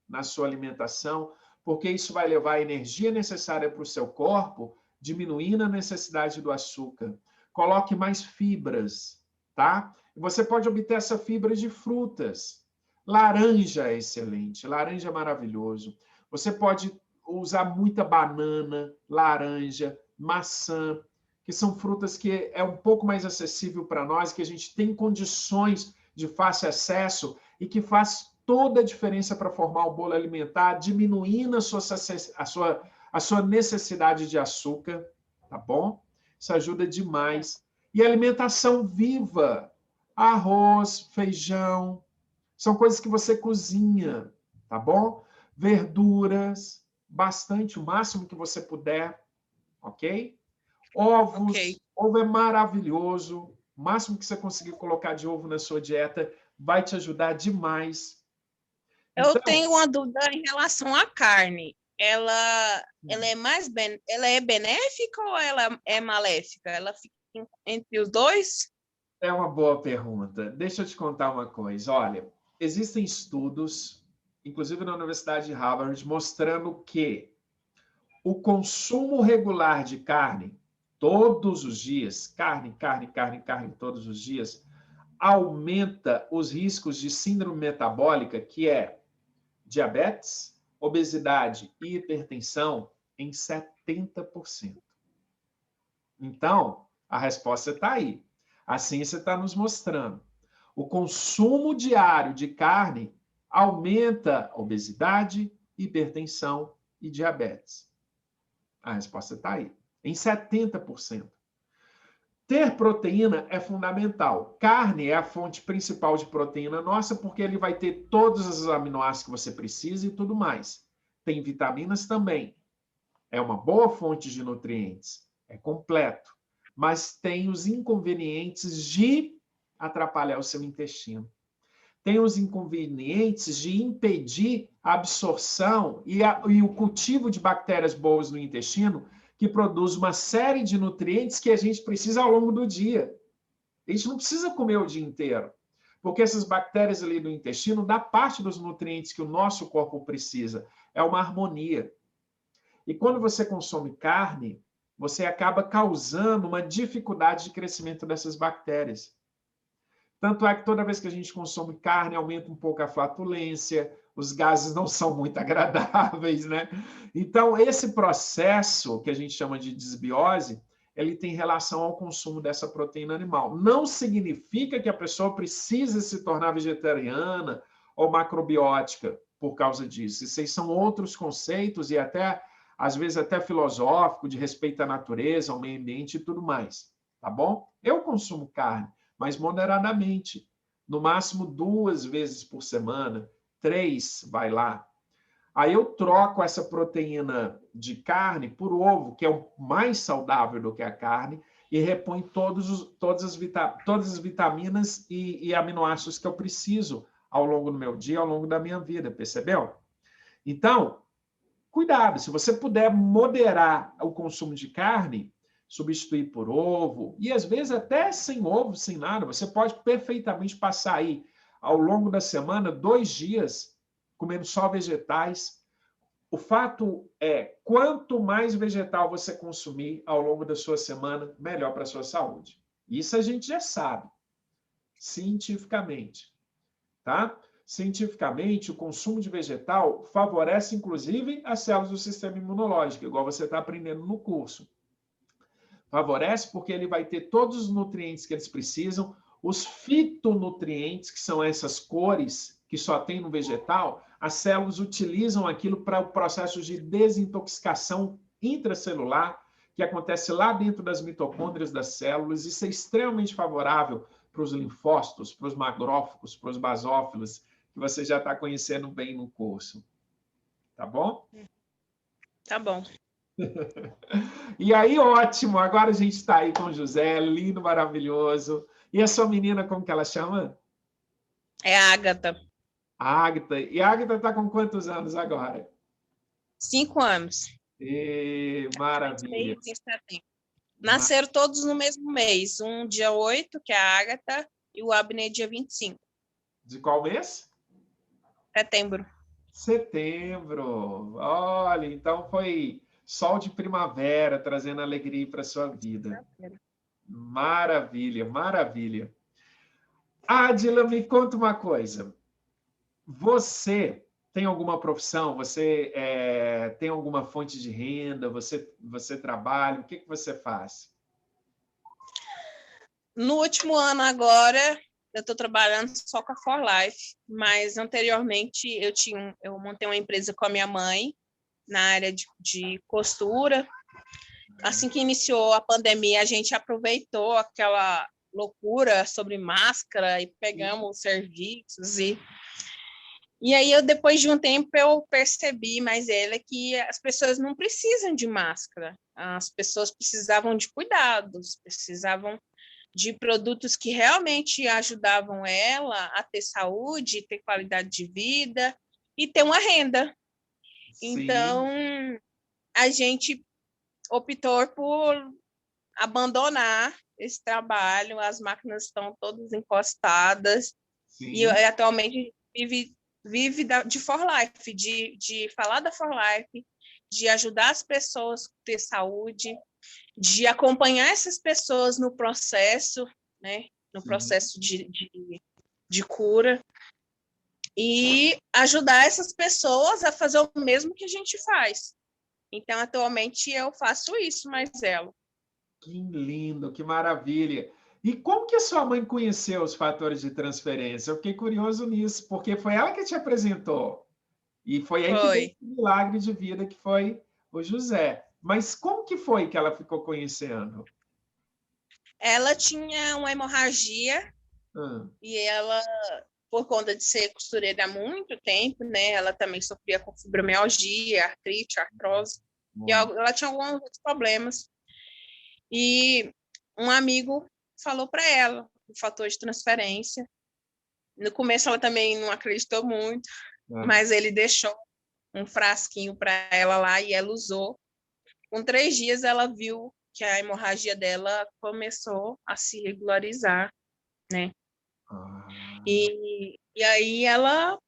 na sua alimentação, porque isso vai levar a energia necessária para o seu corpo, diminuindo a necessidade do açúcar. Coloque mais fibras, tá? Você pode obter essa fibra de frutas. Laranja é excelente, laranja é maravilhoso. Você pode usar muita banana, laranja, maçã, que são frutas que é um pouco mais acessível para nós, que a gente tem condições de fácil acesso e que faz toda a diferença para formar o bolo alimentar, diminuindo a sua necessidade de açúcar, tá bom? Isso ajuda demais. E alimentação viva, arroz, feijão, são coisas que você cozinha, tá bom? Verduras, bastante, o máximo que você puder, ok? Ovos, ovo é maravilhoso. O máximo que você conseguir colocar de ovo na sua dieta vai te ajudar demais. Eu tenho uma dúvida em relação à carne. Ela é benéfica ou ela é maléfica? Ela fica entre os dois? É uma boa pergunta. Deixa eu te contar uma coisa. Olha, existem estudos, inclusive na Universidade de Harvard, mostrando que o consumo regular de carne, todos os dias, carne, todos os dias, aumenta os riscos de síndrome metabólica, que é diabetes, obesidade e hipertensão, em 70%. Então, a resposta está aí. A ciência está nos mostrando. O consumo diário de carne aumenta a obesidade, hipertensão e diabetes. A resposta está aí, em 70%. Ter proteína é fundamental. Carne é a fonte principal de proteína nossa, porque ele vai ter todos os aminoácidos que você precisa e tudo mais. Tem vitaminas também. É uma boa fonte de nutrientes. É completo. Mas tem os inconvenientes de atrapalhar o seu intestino. Tem os inconvenientes de impedir a absorção e o cultivo de bactérias boas no intestino, que produz uma série de nutrientes que a gente precisa ao longo do dia. A gente não precisa comer o dia inteiro, porque essas bactérias ali do intestino dão parte dos nutrientes que o nosso corpo precisa. É uma harmonia. E quando você consome carne, você acaba causando uma dificuldade de crescimento dessas bactérias. Tanto é que toda vez que a gente consome carne, aumenta um pouco a flatulência, os gases não são muito agradáveis, né? Então, esse processo que a gente chama de desbiose, ele tem relação ao consumo dessa proteína animal. Não significa que a pessoa precisa se tornar vegetariana ou macrobiótica por causa disso. Esses são outros conceitos e até, às vezes, até filosófico, de respeito à natureza, ao meio ambiente e tudo mais. Tá bom? Eu consumo carne, mas moderadamente. No máximo 2 vezes por semana, 3, vai lá. Aí eu troco essa proteína de carne por ovo, que é o mais saudável do que a carne, e repõe todas as vitaminas e aminoácidos que eu preciso ao longo do meu dia, ao longo da minha vida, percebeu? Então, cuidado, se você puder moderar o consumo de carne, substituir por ovo, e às vezes até sem ovo, sem nada, você pode perfeitamente passar aí, ao longo da semana, 2 dias comendo só vegetais. O fato é, quanto mais vegetal você consumir ao longo da sua semana, melhor para a sua saúde. Isso a gente já sabe, cientificamente, tá? Cientificamente, o consumo de vegetal favorece, inclusive, as células do sistema imunológico, igual você está aprendendo no curso. Favorece porque ele vai ter todos os nutrientes que eles precisam, os fitonutrientes, que são essas cores que só tem no vegetal, as células utilizam aquilo para o processo de desintoxicação intracelular, que acontece lá dentro das mitocôndrias das células. Isso é extremamente favorável para os linfócitos, para os magrófagos, para os basófilos, que você já está conhecendo bem no curso. Tá bom? Tá bom. E aí, ótimo, agora a gente está aí com o José, lindo, maravilhoso. E a sua menina, como que ela chama? É a Ágata. A Ágata. E a Ágata está com quantos anos agora? 5 anos. Maravilha. Nasceram todos no mesmo mês. Um dia 8, que é a Ágata, e o Abner dia 25. De qual mês? Setembro. Setembro. Olha, então foi sol de primavera, trazendo alegria para a sua vida. Maravilha, maravilha. Adila, me conta uma coisa. Você tem alguma profissão? Você tem alguma fonte de renda? Você trabalha? O que você faz? No último ano agora, eu estou trabalhando só com a For Life, mas anteriormente eu montei uma empresa com a minha mãe na área de costura. Assim que iniciou a pandemia, a gente aproveitou aquela loucura sobre máscara e pegamos os serviços e aí, depois de um tempo, eu percebi mais que as pessoas não precisam de máscara. As pessoas precisavam de cuidados, precisavam de produtos que realmente ajudavam ela a ter saúde, ter qualidade de vida e ter uma renda. Sim. Então, a gente optou por abandonar esse trabalho, as máquinas estão todas encostadas. Sim. E atualmente vive de For Life, de falar da For Life, de ajudar as pessoas a ter saúde, de acompanhar essas pessoas no processo, né? No Sim. processo de cura, e ajudar essas pessoas a fazer o mesmo que a gente faz. Então, atualmente, eu faço isso, Marcelo. Que lindo, que maravilha. E como que a sua mãe conheceu os fatores de transferência? Eu fiquei curioso nisso, porque foi ela que te apresentou. E foi aí que veio Foi. esse milagre de vida que foi o José. Mas como que foi que ela ficou conhecendo? Ela tinha uma hemorragia Hum, e ela, por conta de ser costureira há muito tempo, né? Ela também sofria com fibromialgia, artrite, artrose, e hum, ela tinha alguns outros problemas. E um amigo falou para ela o fator de transferência. No começo ela também não acreditou muito, hum. mas ele deixou um frasquinho para ela lá e ela usou. Com 3 dias ela viu que a hemorragia dela começou a se regularizar, né? Ah, E aí ela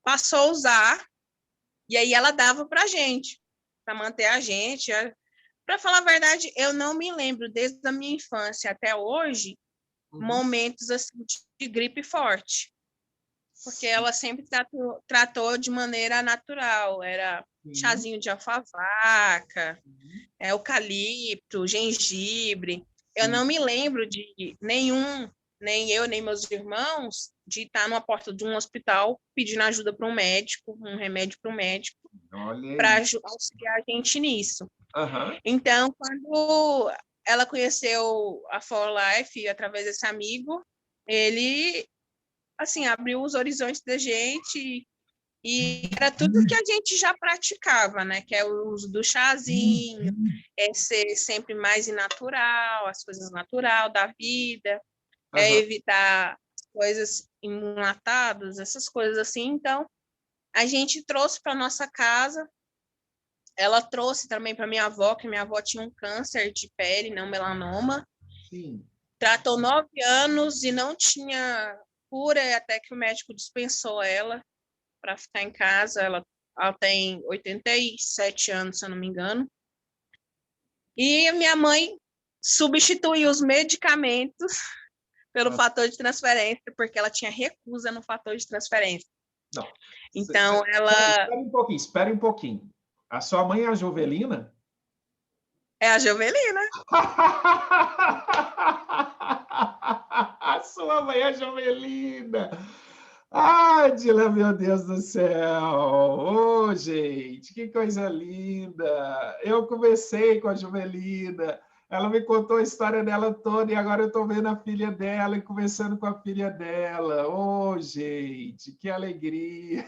passou a usar, e aí ela dava para a gente, para manter a gente. Para falar a verdade, eu não me lembro, desde a minha infância até hoje, uhum. momentos assim de gripe forte, porque Sim, ela sempre tratou de maneira natural, era sim. chazinho de alfavaca, Uhum. eucalipto, gengibre. Eu Sim. não me lembro de nenhum, nem eu, nem meus irmãos, de estar numa porta de um hospital pedindo ajuda para um médico, um remédio para um médico, Olha para aí. auxiliar a gente nisso. Aham. Então, quando ela conheceu a For Life através desse amigo, ele assim abriu os horizontes da gente e era tudo que a gente já praticava, né? Que é o uso do chazinho, é ser sempre mais natural, as coisas natural da vida, é Aham. evitar coisas enlatadas, essas coisas assim. Então, a gente trouxe para nossa casa. Ela trouxe também para minha avó, que minha avó tinha um câncer de pele, não melanoma. Sim. Tratou 9 anos e não tinha cura, até que o médico dispensou ela para ficar em casa. Ela tem 87 anos, se eu não me engano. E a minha mãe substituiu os medicamentos pelo Ah, fator de transferência, porque ela tinha recusa no fator de transferência. não. Então, ela Espera um pouquinho, espera um pouquinho. A sua mãe é a Jovelina? é a Jovelina. A sua mãe é a Jovelina. Ai, Dila, meu Deus do céu! Ô, gente, que coisa linda! Eu conversei com a Jovelina, ela me contou a história dela toda e agora eu estou vendo a filha dela e conversando com a filha dela. Ô, gente, que alegria!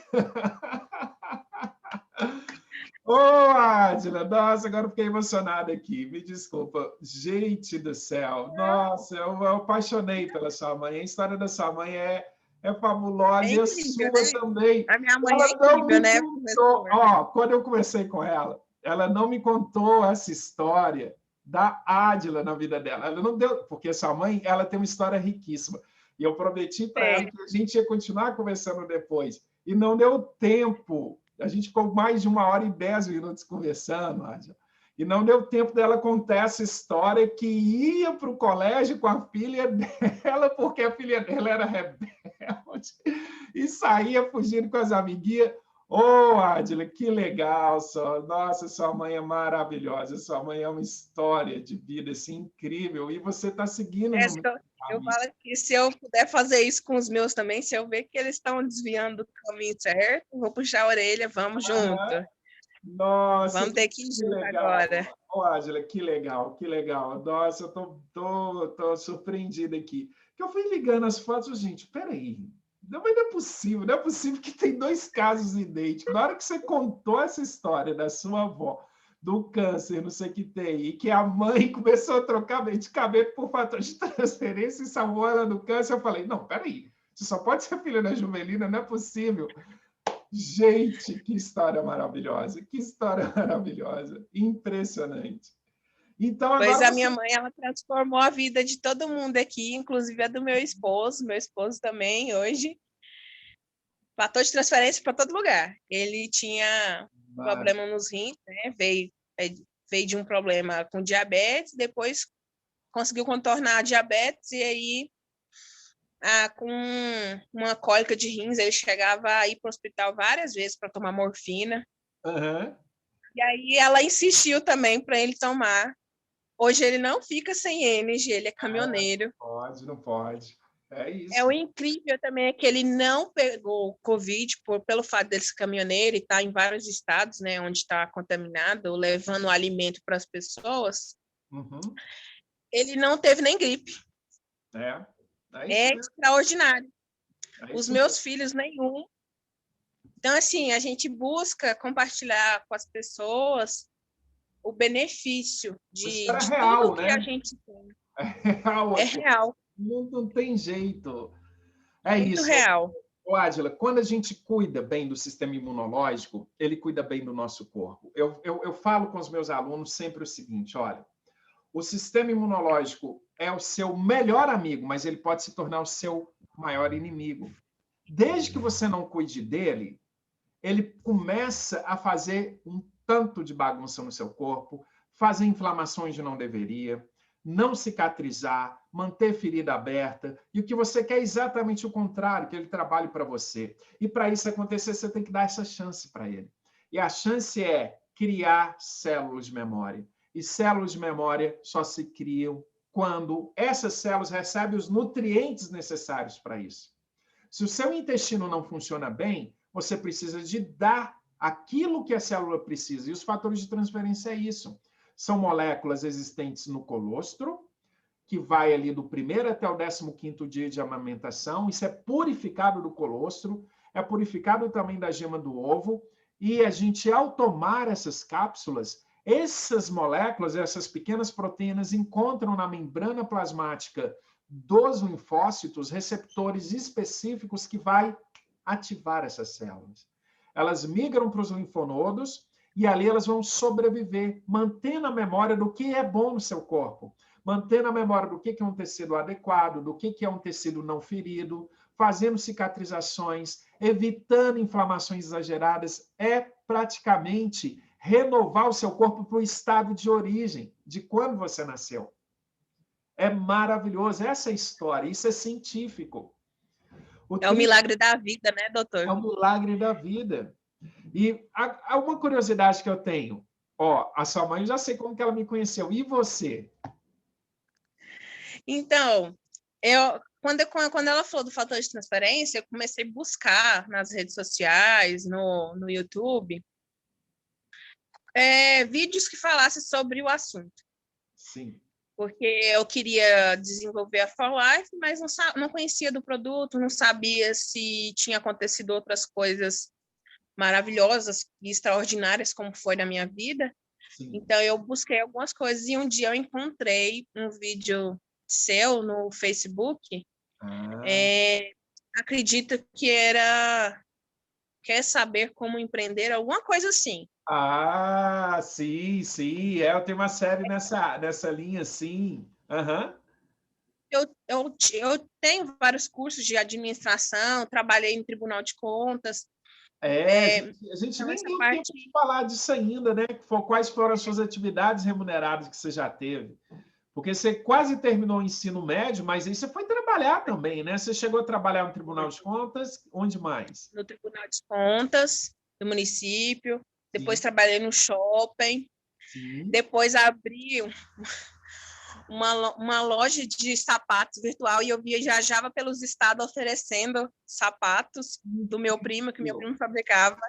Ô, Adila, nossa, agora eu fiquei emocionada aqui, me desculpa. Gente do céu, nossa, eu apaixonei pela sua mãe, a história da sua mãe é É fabulosa e a incrível, sua né? também. A minha mãe é Ela não incrível, me né, contou, professor? ó, quando eu conversei com ela não me contou essa história da Adila na vida dela. Ela não deu, porque sua mãe, ela tem uma história riquíssima. E eu prometi para ela Tem. que a gente ia continuar conversando depois. E não deu tempo. A gente ficou mais de 1h10 conversando, Nádia. E não deu tempo dela contar essa história que ia para o colégio com a filha dela, porque a filha dela era rebelde e saía fugindo com as amiguinhas. Ô, oh, Adila, que legal! Nossa, sua mãe é maravilhosa. Sua mãe é uma história de vida assim, incrível. E você está seguindo É, no mesmo eu caminho. falo que se eu puder fazer isso com os meus também, se eu ver que eles estão desviando do caminho certo, vou puxar a orelha, vamos junto. Nossa, Vamos ter que ir que junto legal. agora. Ô, Ângela, que legal, que legal. Nossa, eu tô surpreendida aqui. Que eu fui ligando as fotos, gente, peraí. Não, mas não é possível que tem dois casos idênticos. Na hora que você contou essa história da sua avó, do câncer, não sei o que tem, e que a mãe começou a trocar medicamento por fator de transferência e salvou ela do câncer, eu falei, não, peraí, você só pode ser filha da Juvelina, não é possível. Gente, que história maravilhosa, que história maravilhosa, impressionante. Então, Pois agora a você. minha mãe, ela transformou a vida de todo mundo aqui, inclusive a do meu esposo também, hoje. Fator de transferência para todo lugar. Ele tinha Mara- problema nos rins, né? Veio de um problema com diabetes, depois conseguiu contornar a diabetes e aí com uma cólica de rins, ele chegava a ir para o hospital várias vezes para tomar morfina. Uhum. E aí ela insistiu também para ele tomar Hoje ele não fica sem energia, ele é caminhoneiro. Não pode. É O isso. incrível também é que ele não pegou Covid pelo fato dele ser caminhoneiro e estar em vários estados, né, onde está contaminado, levando alimento para as pessoas. Uhum. Ele não teve nem gripe. É isso É mesmo. extraordinário. É Os isso meus mesmo. filhos, nenhum. Então, assim, a gente busca compartilhar com as pessoas o benefício Isso era de tudo real, que a né? gente tem. É real. É real, Não tem jeito. É muito isso. real. Ô, Ádila, quando a gente cuida bem do sistema imunológico, ele cuida bem do nosso corpo. Eu falo com os meus alunos sempre o seguinte: olha, o sistema imunológico é o seu melhor amigo, mas ele pode se tornar o seu maior inimigo. Desde que você não cuide dele, ele começa a fazer um tanto de bagunça no seu corpo, fazer inflamações de não deveria, não cicatrizar, manter ferida aberta, e o que você quer é exatamente o contrário, que ele trabalhe para você. E para isso acontecer, você tem que dar essa chance para ele. E a chance é criar células de memória. E células de memória só se criam quando essas células recebem os nutrientes necessários para isso. Se o seu intestino não funciona bem, você precisa de dar aquilo que a célula precisa. E os fatores de transferência é isso. São moléculas existentes no colostro, que vai ali do primeiro até o 15º dia de amamentação. Isso é purificado do colostro, é purificado também da gema do ovo. E a gente, ao tomar essas cápsulas, essas moléculas, essas pequenas proteínas, encontram na membrana plasmática dos linfócitos receptores específicos que vai ativar essas células. Elas migram para os linfonodos e ali elas vão sobreviver, mantendo a memória do que é bom no seu corpo, mantendo a memória do que é um tecido adequado, do que é um tecido não ferido, fazendo cicatrizações, evitando inflamações exageradas. É praticamente renovar o seu corpo para o estado de origem, de quando você nasceu. É maravilhoso essa história, isso é científico. É o milagre da vida, né, doutor? É o milagre da vida. E há uma curiosidade que eu tenho. A sua mãe, eu já sei como que ela me conheceu. E você? Então, quando ela falou do fator de transferência, eu comecei a buscar nas redes sociais, no YouTube, vídeos que falassem sobre o assunto. Sim. Porque eu queria desenvolver a For Life, mas não conhecia do produto, não sabia se tinha acontecido outras coisas maravilhosas e extraordinárias como foi na minha vida. Sim. Então, eu busquei algumas coisas e um dia eu encontrei um vídeo seu no Facebook. Acredito que era Quer Saber Como Empreender, alguma coisa assim. Sim, sim. Eu tenho uma série nessa linha, sim. Uhum. Eu tenho vários cursos de administração, trabalhei em Tribunal de Contas. A gente então nem deu tempo de falar disso ainda, né? Quais foram as suas atividades remuneradas que você já teve? Porque você quase terminou o ensino médio, mas aí você foi trabalhar também, né? Você chegou a trabalhar no Tribunal de Contas, onde mais? No Tribunal de Contas do município, depois trabalhei no shopping, depois abri uma loja de sapatos virtual e eu viajava pelos estados oferecendo sapatos do meu primo, que meu primo fabricava.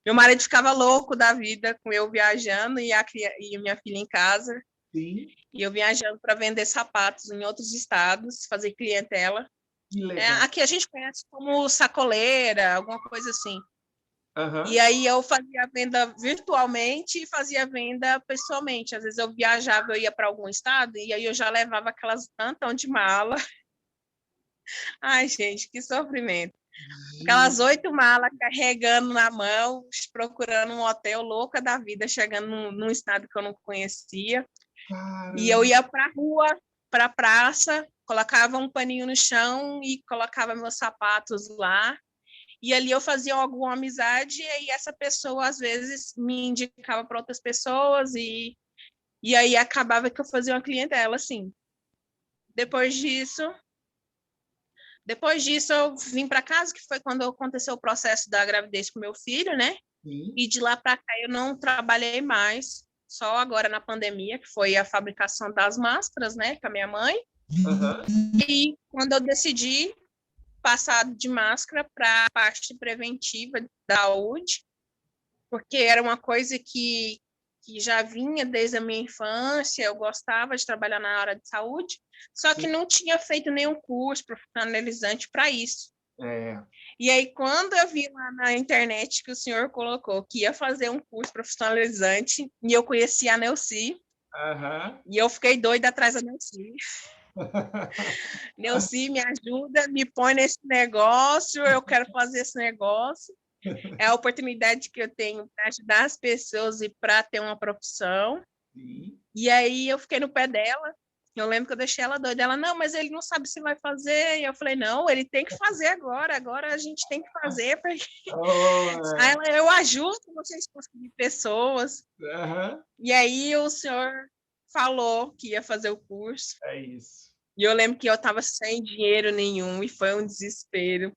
Meu marido ficava louco da vida com eu viajando e minha filha em casa. Sim. E eu viajando para vender sapatos em outros estados, fazer clientela. Que legal. Aqui a gente conhece como sacoleira, alguma coisa assim. Uhum. E aí eu fazia venda virtualmente e fazia venda pessoalmente. Às vezes eu viajava, eu ia para algum estado e aí eu já levava aquelas tantão de mala. Ai, gente, que sofrimento. Aquelas 8 malas carregando na mão, procurando um hotel, louca da vida, chegando num estado que eu não conhecia. Caramba. E eu ia para a rua, para a praça, colocava um paninho no chão e colocava meus sapatos lá. E ali eu fazia alguma amizade e essa pessoa, às vezes, me indicava para outras pessoas e aí acabava que eu fazia uma clientela, assim. Depois disso, eu vim para casa, que foi quando aconteceu o processo da gravidez com meu filho, né? Sim. E de lá para cá eu não trabalhei mais. só agora na pandemia, que foi a fabricação das máscaras, né, com a minha mãe. Aham. E quando eu decidi passar de máscara para a parte preventiva da saúde, porque era uma coisa que já vinha desde a minha infância, eu gostava de trabalhar na área de saúde, só que Sim. não tinha feito nenhum curso profissionalizante para isso. É. E aí, quando eu vi lá na internet que o senhor colocou que ia fazer um curso profissionalizante, e eu conheci a Neuci, Aham. e eu fiquei doida atrás da Neuci. Neuci, me ajuda, me põe nesse negócio, eu quero fazer esse negócio. É a oportunidade que eu tenho para ajudar as pessoas e para ter uma profissão. Sim. E aí eu fiquei no pé dela. Eu lembro que eu deixei ela doida. Ela, não, mas ele não sabe se vai fazer. E eu falei, não, ele tem que fazer agora. Agora a gente tem que fazer. Porque... Oh, Aí é. ela, eu ajudo vocês a conseguir pessoas. Aham. E aí o senhor falou que ia fazer o curso. É isso. E eu lembro que eu estava sem dinheiro nenhum. E foi um desespero.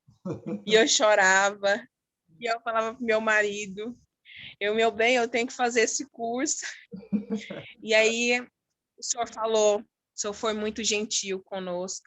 E eu chorava. E eu falava pro meu marido, meu bem, eu tenho que fazer esse curso. E aí o senhor foi muito gentil conosco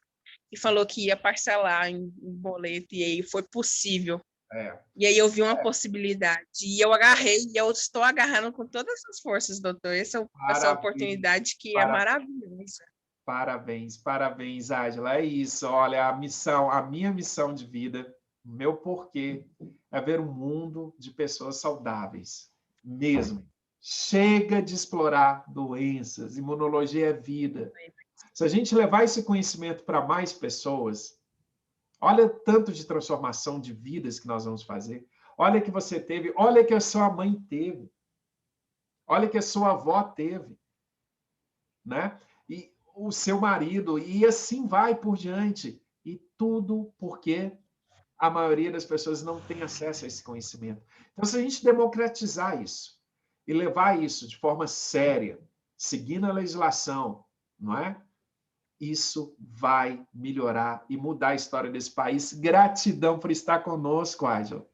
e falou que ia parcelar em boleto, e aí foi possível. É. E aí eu vi uma possibilidade, e eu agarrei, e eu estou agarrando com todas as forças, doutor, essa Parabéns. oportunidade que é Parabéns. maravilhosa. Parabéns, parabéns, Ádila. É isso. Olha, a minha missão de vida, o meu porquê é ver um mundo de pessoas saudáveis, mesmo. Chega de explorar doenças. Imunologia é vida. Se a gente levar esse conhecimento para mais pessoas, olha tanto de transformação de vidas que nós vamos fazer. Olha que você teve, olha que a sua mãe teve, olha que a sua avó teve, né? E o seu marido, e assim vai por diante. E tudo porque a maioria das pessoas não tem acesso a esse conhecimento. Então, se a gente democratizar isso e levar isso de forma séria, seguindo a legislação, não é? Isso vai melhorar e mudar a história desse país. Gratidão por estar conosco, Ângela,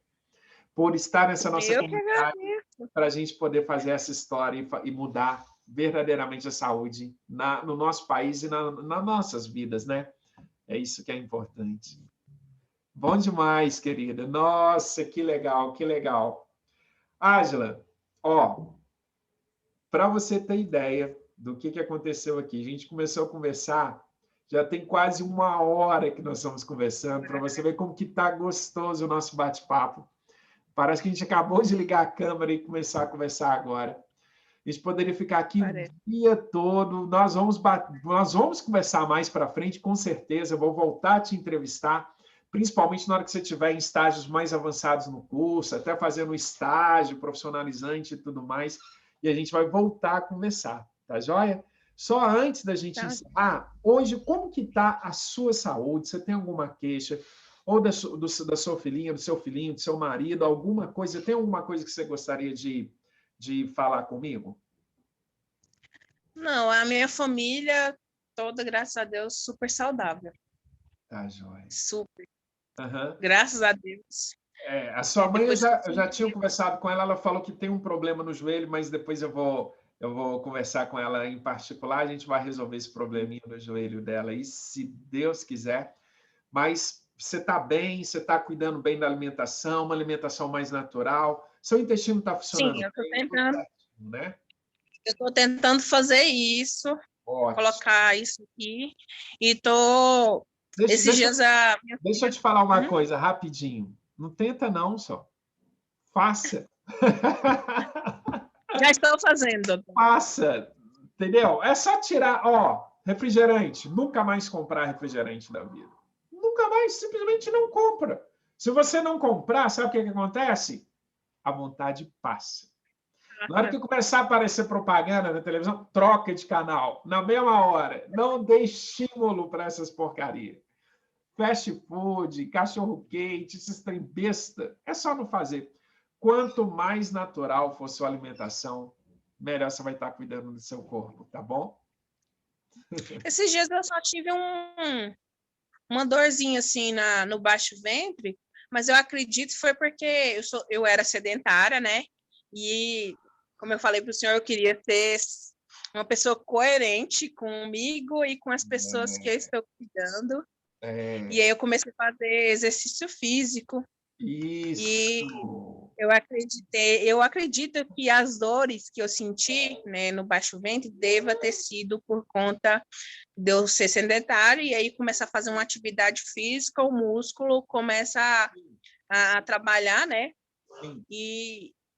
por estar nessa nossa Eu que comunidade, agradeço. para a gente poder fazer essa história e mudar verdadeiramente a saúde no nosso país e nas nossas vidas, né? É isso que é importante. Bom demais, querida. Nossa, que legal, que legal. Ângela, ó, para você ter ideia do que aconteceu aqui, a gente começou a conversar, já tem quase 1 hora que nós estamos conversando, para você ver como que tá gostoso o nosso bate-papo. Parece que a gente acabou de ligar a câmera e começar a conversar agora. A gente poderia ficar aqui o dia todo. Nós vamos conversar mais para frente, com certeza. Eu vou voltar a te entrevistar, principalmente na hora que você estiver em estágios mais avançados no curso, até fazendo um estágio profissionalizante e tudo mais. E a gente vai voltar a conversar, tá joia? Só antes da gente encerrar, hoje, como que está a sua saúde? Você tem alguma queixa? Ou da sua filhinha, do seu filhinho, do seu marido, alguma coisa? Tem alguma coisa que você gostaria de falar comigo? Não, a minha família toda, graças a Deus, super saudável. Tá, joia. Super. Uhum. Graças a Deus. A sua mãe, eu já tinha conversado com ela, ela falou que tem um problema no joelho, mas depois eu vou conversar com ela em particular, a gente vai resolver esse probleminha no joelho dela aí, se Deus quiser. Mas você está bem, você está cuidando bem da alimentação, uma alimentação mais natural, seu intestino está funcionando Sim, eu estou bem, tentando. certinho, né? Eu estou tentando fazer isso, Ótimo. colocar isso aqui, e tô esses dias Deixa eu te falar uma coisa rapidinho. Não tenta não, só. Faça. Já estou fazendo, doutor. Faça, entendeu? É só tirar, ó, refrigerante. Nunca mais comprar refrigerante da vida. Nunca mais, simplesmente não compra. Se você não comprar, sabe o que acontece? A vontade passa. Na hora que começar a aparecer propaganda na televisão, troca de canal. Na mesma hora. Não dê estímulo para essas porcarias. Fast food, cachorro-quente, esses trem besta. É só não fazer. Quanto mais natural for sua alimentação, melhor você vai estar cuidando do seu corpo, tá bom? Esses dias eu só tive uma dorzinha assim no baixo ventre, mas eu acredito que foi porque eu era sedentária, né? E como eu falei para o senhor, eu queria ser uma pessoa coerente comigo e com as pessoas que eu estou cuidando. E aí eu comecei a fazer exercício físico. E Isso. eu acredito que as dores que eu senti, né, no baixo ventre deva ter sido por conta de eu ser sedentário e aí começar a fazer uma atividade física, o músculo começa a trabalhar, né? Sim.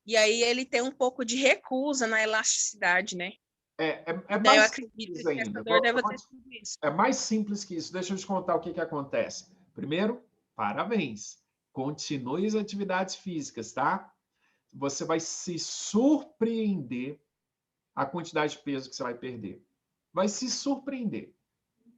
E aí ele tem um pouco de recusa na elasticidade, né? É Então eu mais acredito simples que essa ainda. dor deve ter sido isso. É mais simples que isso. Deixa eu te contar o que acontece. Primeiro, parabéns. Continue as atividades físicas, tá? Você vai se surpreender a quantidade de peso que você vai perder. Vai se surpreender,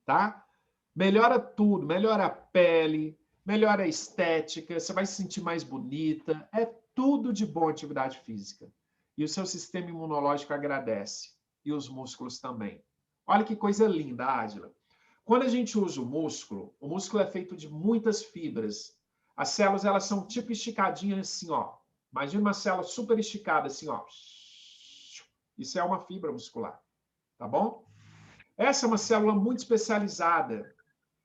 tá? Melhora tudo, melhora a pele, melhora a estética, você vai se sentir mais bonita. É tudo de bom atividade física. E o seu sistema imunológico agradece. E os músculos também. Olha que coisa linda, Ádila. Quando a gente usa o músculo é feito de muitas fibras. As células, elas são tipo esticadinhas assim, ó. Imagina uma célula super esticada assim, ó. Isso é uma fibra muscular, tá bom? Essa é uma célula muito especializada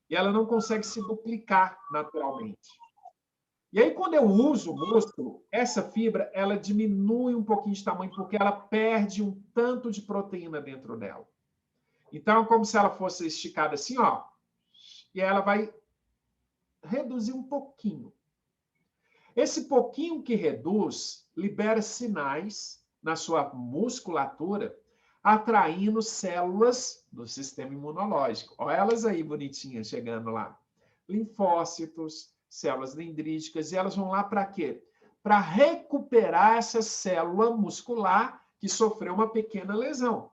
e ela não consegue se duplicar naturalmente. E aí, quando eu uso o músculo, essa fibra, ela diminui um pouquinho de tamanho, porque ela perde um tanto de proteína dentro dela. Então, é como se ela fosse esticada assim, ó, e ela vai reduzir um pouquinho. Esse pouquinho que reduz, libera sinais na sua musculatura, atraindo células do sistema imunológico. Olha elas aí bonitinhas chegando lá. Linfócitos, células dendríticas, e elas vão lá para quê? Para recuperar essa célula muscular que sofreu uma pequena lesão,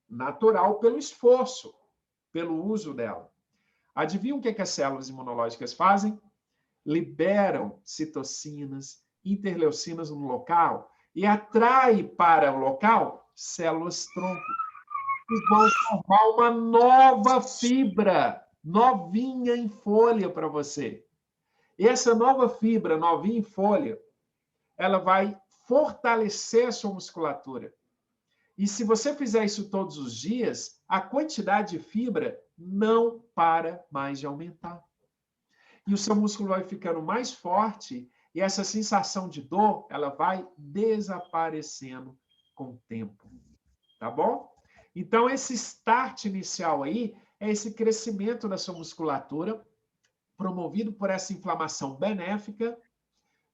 natural pelo esforço, pelo uso dela. Adivinha o que as células imunológicas fazem? Liberam citocinas, interleucinas no local e atrai para o local células tronco, que vão formar uma nova fibra, novinha em folha para você. E essa nova fibra, novinha em folha, ela vai fortalecer a sua musculatura. E se você fizer isso todos os dias, a quantidade de fibra não para mais de aumentar. E o seu músculo vai ficando mais forte e essa sensação de dor, ela vai desaparecendo com o tempo. Tá bom? Então, esse start inicial aí é esse crescimento da sua musculatura, promovido por essa inflamação benéfica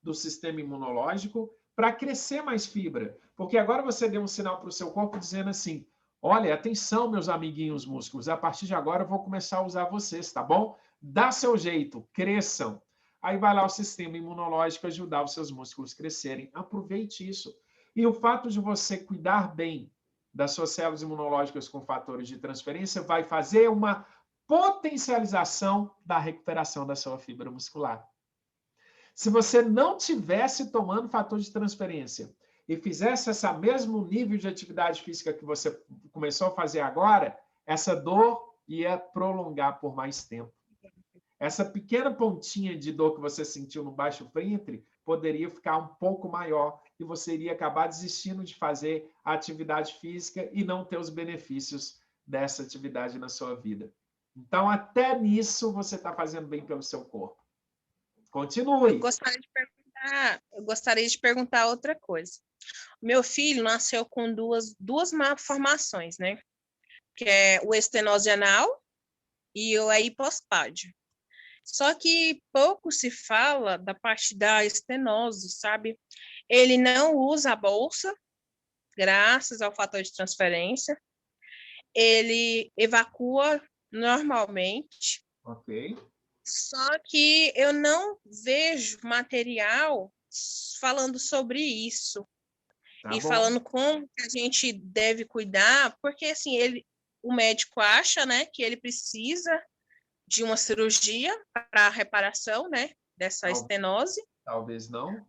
do sistema imunológico, para crescer mais fibra. Porque agora você deu um sinal para o seu corpo dizendo assim: olha, atenção, meus amiguinhos músculos, a partir de agora eu vou começar a usar vocês, tá bom? Dá seu jeito, cresçam. Aí vai lá o sistema imunológico ajudar os seus músculos crescerem. Aproveite isso. E o fato de você cuidar bem das suas células imunológicas com fatores de transferência vai fazer uma potencialização da recuperação da sua fibra muscular. Se você não tivesse tomando fator de transferência e fizesse esse mesmo nível de atividade física que você começou a fazer agora, essa dor ia prolongar por mais tempo. Essa pequena pontinha de dor que você sentiu no baixo ventre poderia ficar um pouco maior e você iria acabar desistindo de fazer a atividade física e não ter os benefícios dessa atividade na sua vida. Então, até nisso, você está fazendo bem pelo seu corpo. Continue. Eu gostaria de perguntar outra coisa. Meu filho nasceu com duas malformações, né? Que é o estenose anal e a hipospádio. Só que pouco se fala da parte da estenose, sabe? Ele não usa a bolsa, graças ao fator de transferência. Ele evacua normalmente. Ok. Só que eu não vejo material falando sobre isso. Tá E bom. falando como que a gente deve cuidar, porque assim, o médico acha, né, que ele precisa de uma cirurgia para reparação, né, dessa estenose. Talvez não.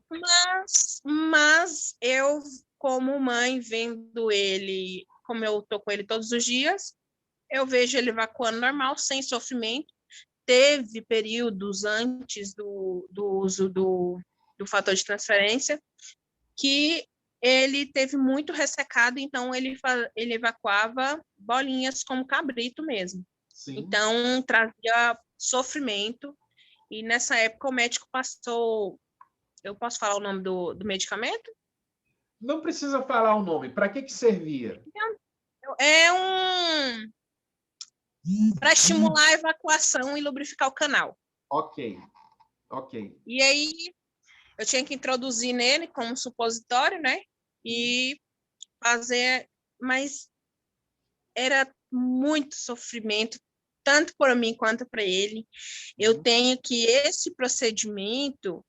Mas eu, como mãe, vendo ele, como eu tô com ele todos os dias, eu vejo ele evacuando normal, sem sofrimento. Teve períodos antes do uso do fator de transferência que ele teve muito ressecado, então ele evacuava bolinhas como cabrito mesmo. Sim. Então, trazia sofrimento. E nessa época o médico passou... Eu posso falar o nome do medicamento? Não precisa falar o nome. Para que servia? É um... para estimular a evacuação e lubrificar o canal. Ok, ok. E aí eu tinha que introduzir nele como supositório, né? E fazer, mas era muito sofrimento, tanto para mim quanto para ele. Eu tenho que esse procedimento,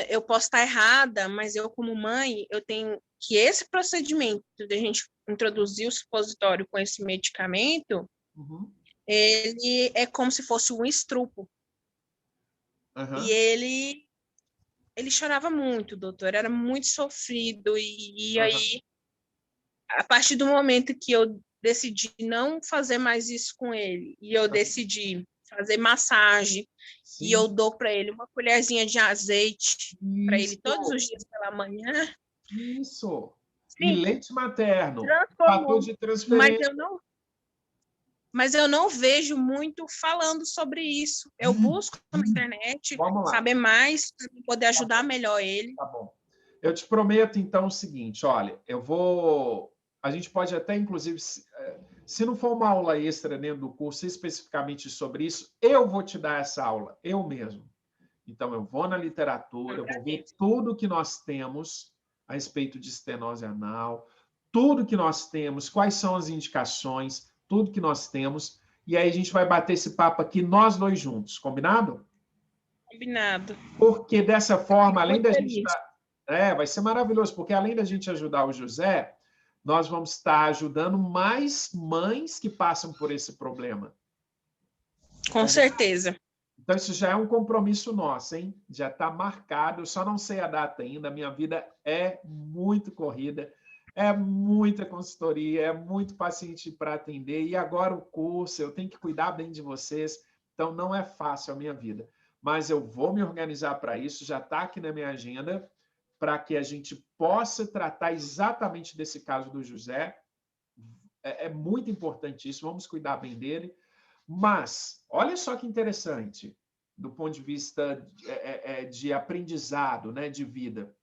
eu posso estar errada, mas eu como mãe, eu tenho que esse procedimento de a gente introduzir o supositório com esse medicamento, Uhum. ele é como se fosse um estrupo. E Uhum. ele chorava muito, doutor, era muito sofrido. E Uhum. aí, a partir do momento que eu decidi não fazer mais isso com ele, e eu decidi fazer massagem, e eu Sim. dou para ele uma colherzinha de azeite para ele todos Isso, os dias pela manhã, isso. E sim, leite materno, fator transformou. de Mas transferência. mas eu não vejo muito falando sobre isso. Eu busco na internet Vamos lá. saber mais para poder Tá ajudar bom, melhor ele. tá bom. Eu te prometo, então, o seguinte, olha, eu vou... A gente pode até, inclusive, se não for uma aula extra dentro do curso especificamente sobre isso, eu vou te dar essa aula, eu mesmo. Então, eu vou na literatura, eu vou ver tudo que nós temos a respeito de estenose anal, tudo que nós temos, quais são as indicações, tudo que nós temos, e aí a gente vai bater esse papo aqui nós dois juntos, combinado? Combinado. Porque dessa forma, Fico além muito da gente feliz. estar. Vai ser maravilhoso, porque além da gente ajudar o José, nós vamos estar ajudando mais mães que passam por esse problema. Com certeza. Então, isso já é um compromisso nosso, hein? Já está marcado, eu só não sei a data ainda. A minha vida é muito corrida, é muita consultoria, é muito paciente para atender. E agora o curso, eu tenho que cuidar bem de vocês. Então, não é fácil a minha vida. Mas eu vou me organizar para isso, já está aqui na minha agenda, para que a gente possa tratar exatamente desse caso do José. É muito importante isso, vamos cuidar bem dele. Mas, olha só que interessante, do ponto de vista de aprendizado, né, de vida.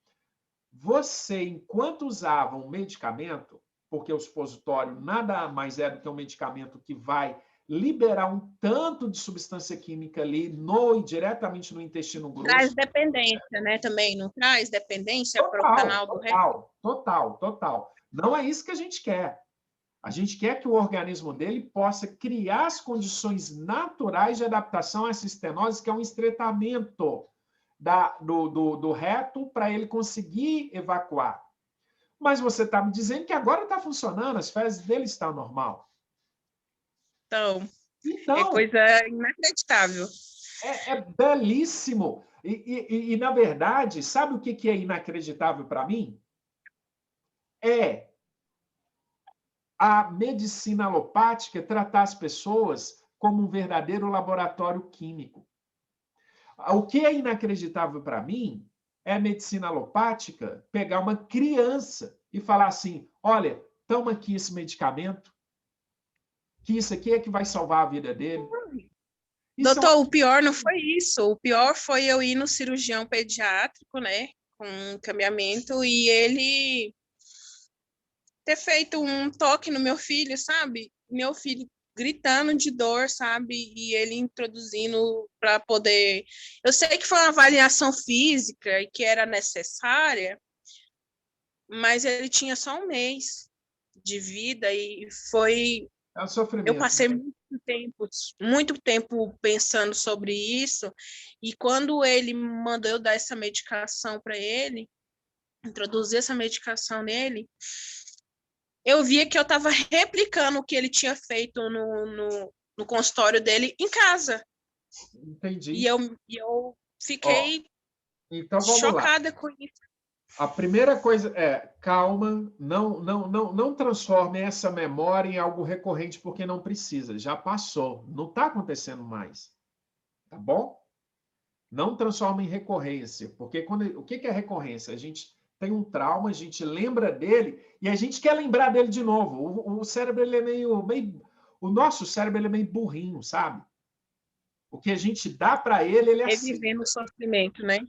Você, enquanto usava um medicamento, porque o supositório nada mais é do que um medicamento que vai liberar um tanto de substância química ali diretamente no intestino Traz grosso. dependência, né? Também não traz dependência para o Total, canal do reto. total, total, total. Não é isso que a gente quer. A gente quer que o organismo dele possa criar as condições naturais de adaptação a essa estenose, que é um estreitamento do reto para ele conseguir evacuar. Mas você está me dizendo que agora está funcionando, as fezes dele estão normal. Então, é Então, coisa inacreditável. é belíssimo. Na verdade, sabe o que é inacreditável para mim? É a medicina alopática tratar as pessoas como um verdadeiro laboratório químico. O que é inacreditável para mim é a medicina alopática pegar uma criança e falar assim: olha, toma aqui esse medicamento, que isso aqui é que vai salvar a vida dele. Isso é Doutor, o pior não foi isso. O pior foi eu ir no cirurgião pediátrico, né? Com um cambiamento, e ele ter feito um toque no meu filho, sabe? Meu filho gritando de dor, sabe? E ele introduzindo para poder. Eu sei que foi uma avaliação física e que era necessária, mas ele tinha só um mês de vida e foi. um Eu sofrimento. passei muito tempo pensando sobre isso, e quando ele mandou eu dar essa medicação para ele, introduzir essa medicação nele, eu via que eu estava replicando o que ele tinha feito no consultório dele em casa. E Entendi. eu Ó, fiquei então vamos lá. chocada com isso. A primeira coisa é calma, não transforme essa memória em algo recorrente porque não precisa, já passou, não está acontecendo mais, tá bom? Não transforme em recorrência, porque o que é recorrência? A gente tem um trauma, a gente lembra dele e a gente quer lembrar dele de novo. O cérebro ele é meio... O nosso cérebro ele é meio burrinho, sabe? O que a gente dá para ele aceita. Revivendo o sofrimento, né?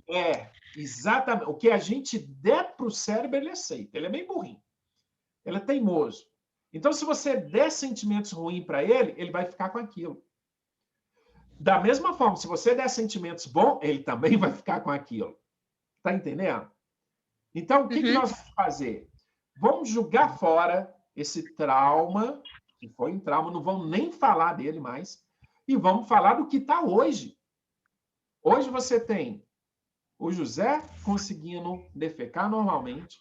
Exatamente. O que a gente der para o cérebro, ele aceita. Ele é meio burrinho. Ele é teimoso. Então, se você der sentimentos ruins para ele, ele vai ficar com aquilo. Da mesma forma, se você der sentimentos bons, ele também vai ficar com aquilo. Tá entendendo? Então, o que nós vamos fazer? Vamos jogar fora esse trauma, que foi um trauma, não vamos nem falar dele mais, e vamos falar do que está hoje. Hoje você tem o José conseguindo defecar normalmente,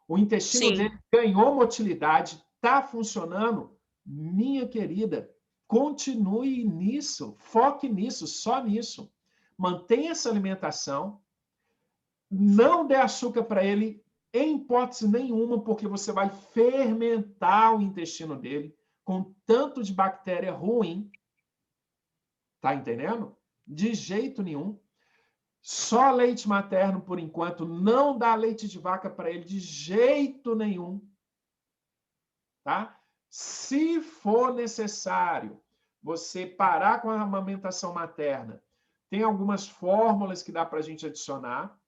o intestino dele ganhou motilidade, está funcionando. Minha querida, continue nisso, foque nisso, só nisso. Mantenha essa alimentação, não dê açúcar para ele, em hipótese nenhuma, porque você vai fermentar o intestino dele com tanto de bactéria ruim. Tá entendendo? De jeito nenhum. Só leite materno, por enquanto. Não dá leite de vaca para ele de jeito nenhum. Tá? Se for necessário você parar com a amamentação materna, tem algumas fórmulas que dá para a gente adicionar,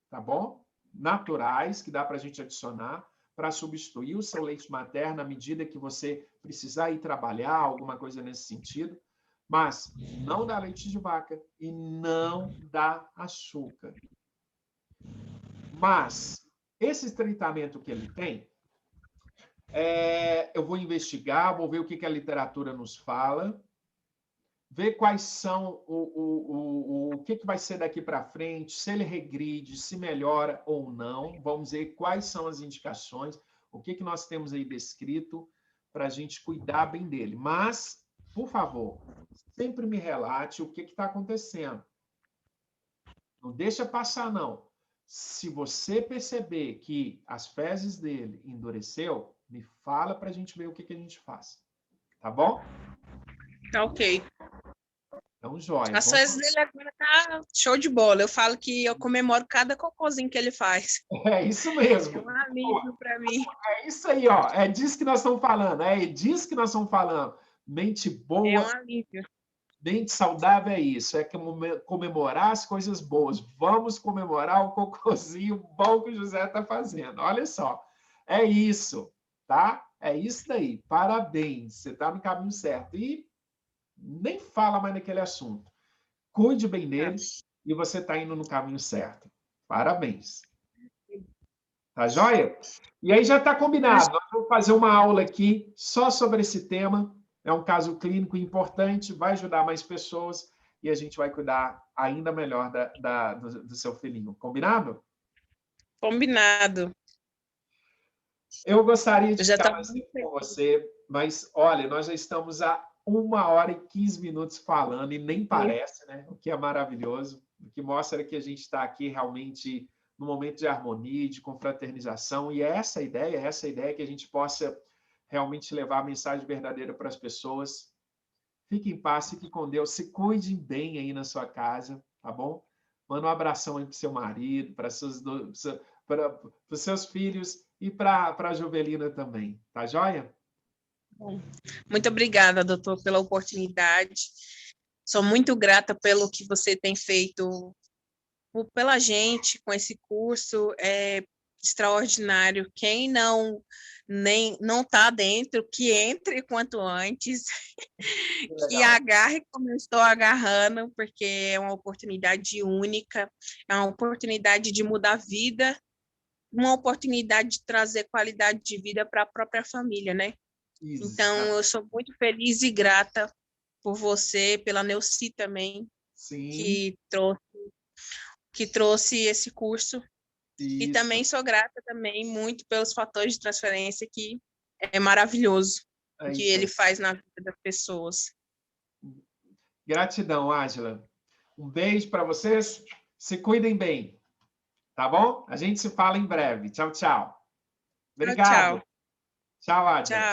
tá bom? Naturais, que dá para a gente adicionar para substituir o seu leite materno à medida que você precisar ir trabalhar, alguma coisa nesse sentido. Mas não dá leite de vaca e não dá açúcar. Mas esse tratamento que ele tem, eu vou investigar, vou ver o que a literatura nos fala, ver quais são o que vai ser daqui para frente, se ele regride, se melhora ou não. Vamos ver quais são as indicações, o que nós temos aí descrito para a gente cuidar bem dele. Mas, por favor, sempre me relate o que está acontecendo. Não deixa passar, não. Se você perceber que as fezes dele endureceu, me fala para a gente ver o que a gente faz. Tá bom? Tá ok. Então, jóia. As fezes dele agora tá show de bola. Eu falo que eu comemoro cada cocôzinho que ele faz. É isso mesmo. É um alívio para mim. É isso aí, ó. É disso que nós estamos falando. É disso que nós estamos falando. Mente boa. É um alívio. Mente saudável é isso. É comemorar as coisas boas. Vamos comemorar o cocôzinho bom que o José está fazendo. Olha só. É isso, tá? É isso daí. Parabéns. Você está no caminho certo. E nem fala mais naquele assunto. Cuide bem dele e você está indo no caminho certo. Parabéns. Tá joia? E aí já está combinado. Nós vamos fazer uma aula aqui só sobre esse tema. É um caso clínico importante, vai ajudar mais pessoas e a gente vai cuidar ainda melhor do seu filhinho. Combinado? Combinado. Eu gostaria de ficar mais tempo com você, mas, olha, nós já estamos há 1h15 falando e nem parece, né? O que é maravilhoso, o que mostra que a gente está aqui realmente no momento de harmonia, de confraternização, e é essa a ideia que a gente possa realmente levar a mensagem verdadeira para as pessoas. Fique em paz, fique com Deus, se cuide bem aí na sua casa, tá bom? Manda um abração aí para o seu marido, para os seus filhos e para a Jovelina também, tá joia? Muito obrigada, doutor, pela oportunidade. Sou muito grata pelo que você tem feito pela gente com esse curso. É extraordinário. Quem não está dentro, que entre quanto antes, que agarre como eu estou agarrando, porque é uma oportunidade única, é uma oportunidade de mudar a vida, uma oportunidade de trazer qualidade de vida para a própria família, né? Exato. Então, eu sou muito feliz e grata por você, pela Neuci também, sim, que trouxe esse curso. Isso. E também sou grata também muito pelos fatores de transferência, que é maravilhoso o que ele faz na vida das pessoas. Gratidão, Ângela. Um beijo para vocês. Se cuidem bem. Tá bom? A gente se fala em breve. Tchau, tchau. Obrigado. Tchau. Tchau, Ângela. Tchau.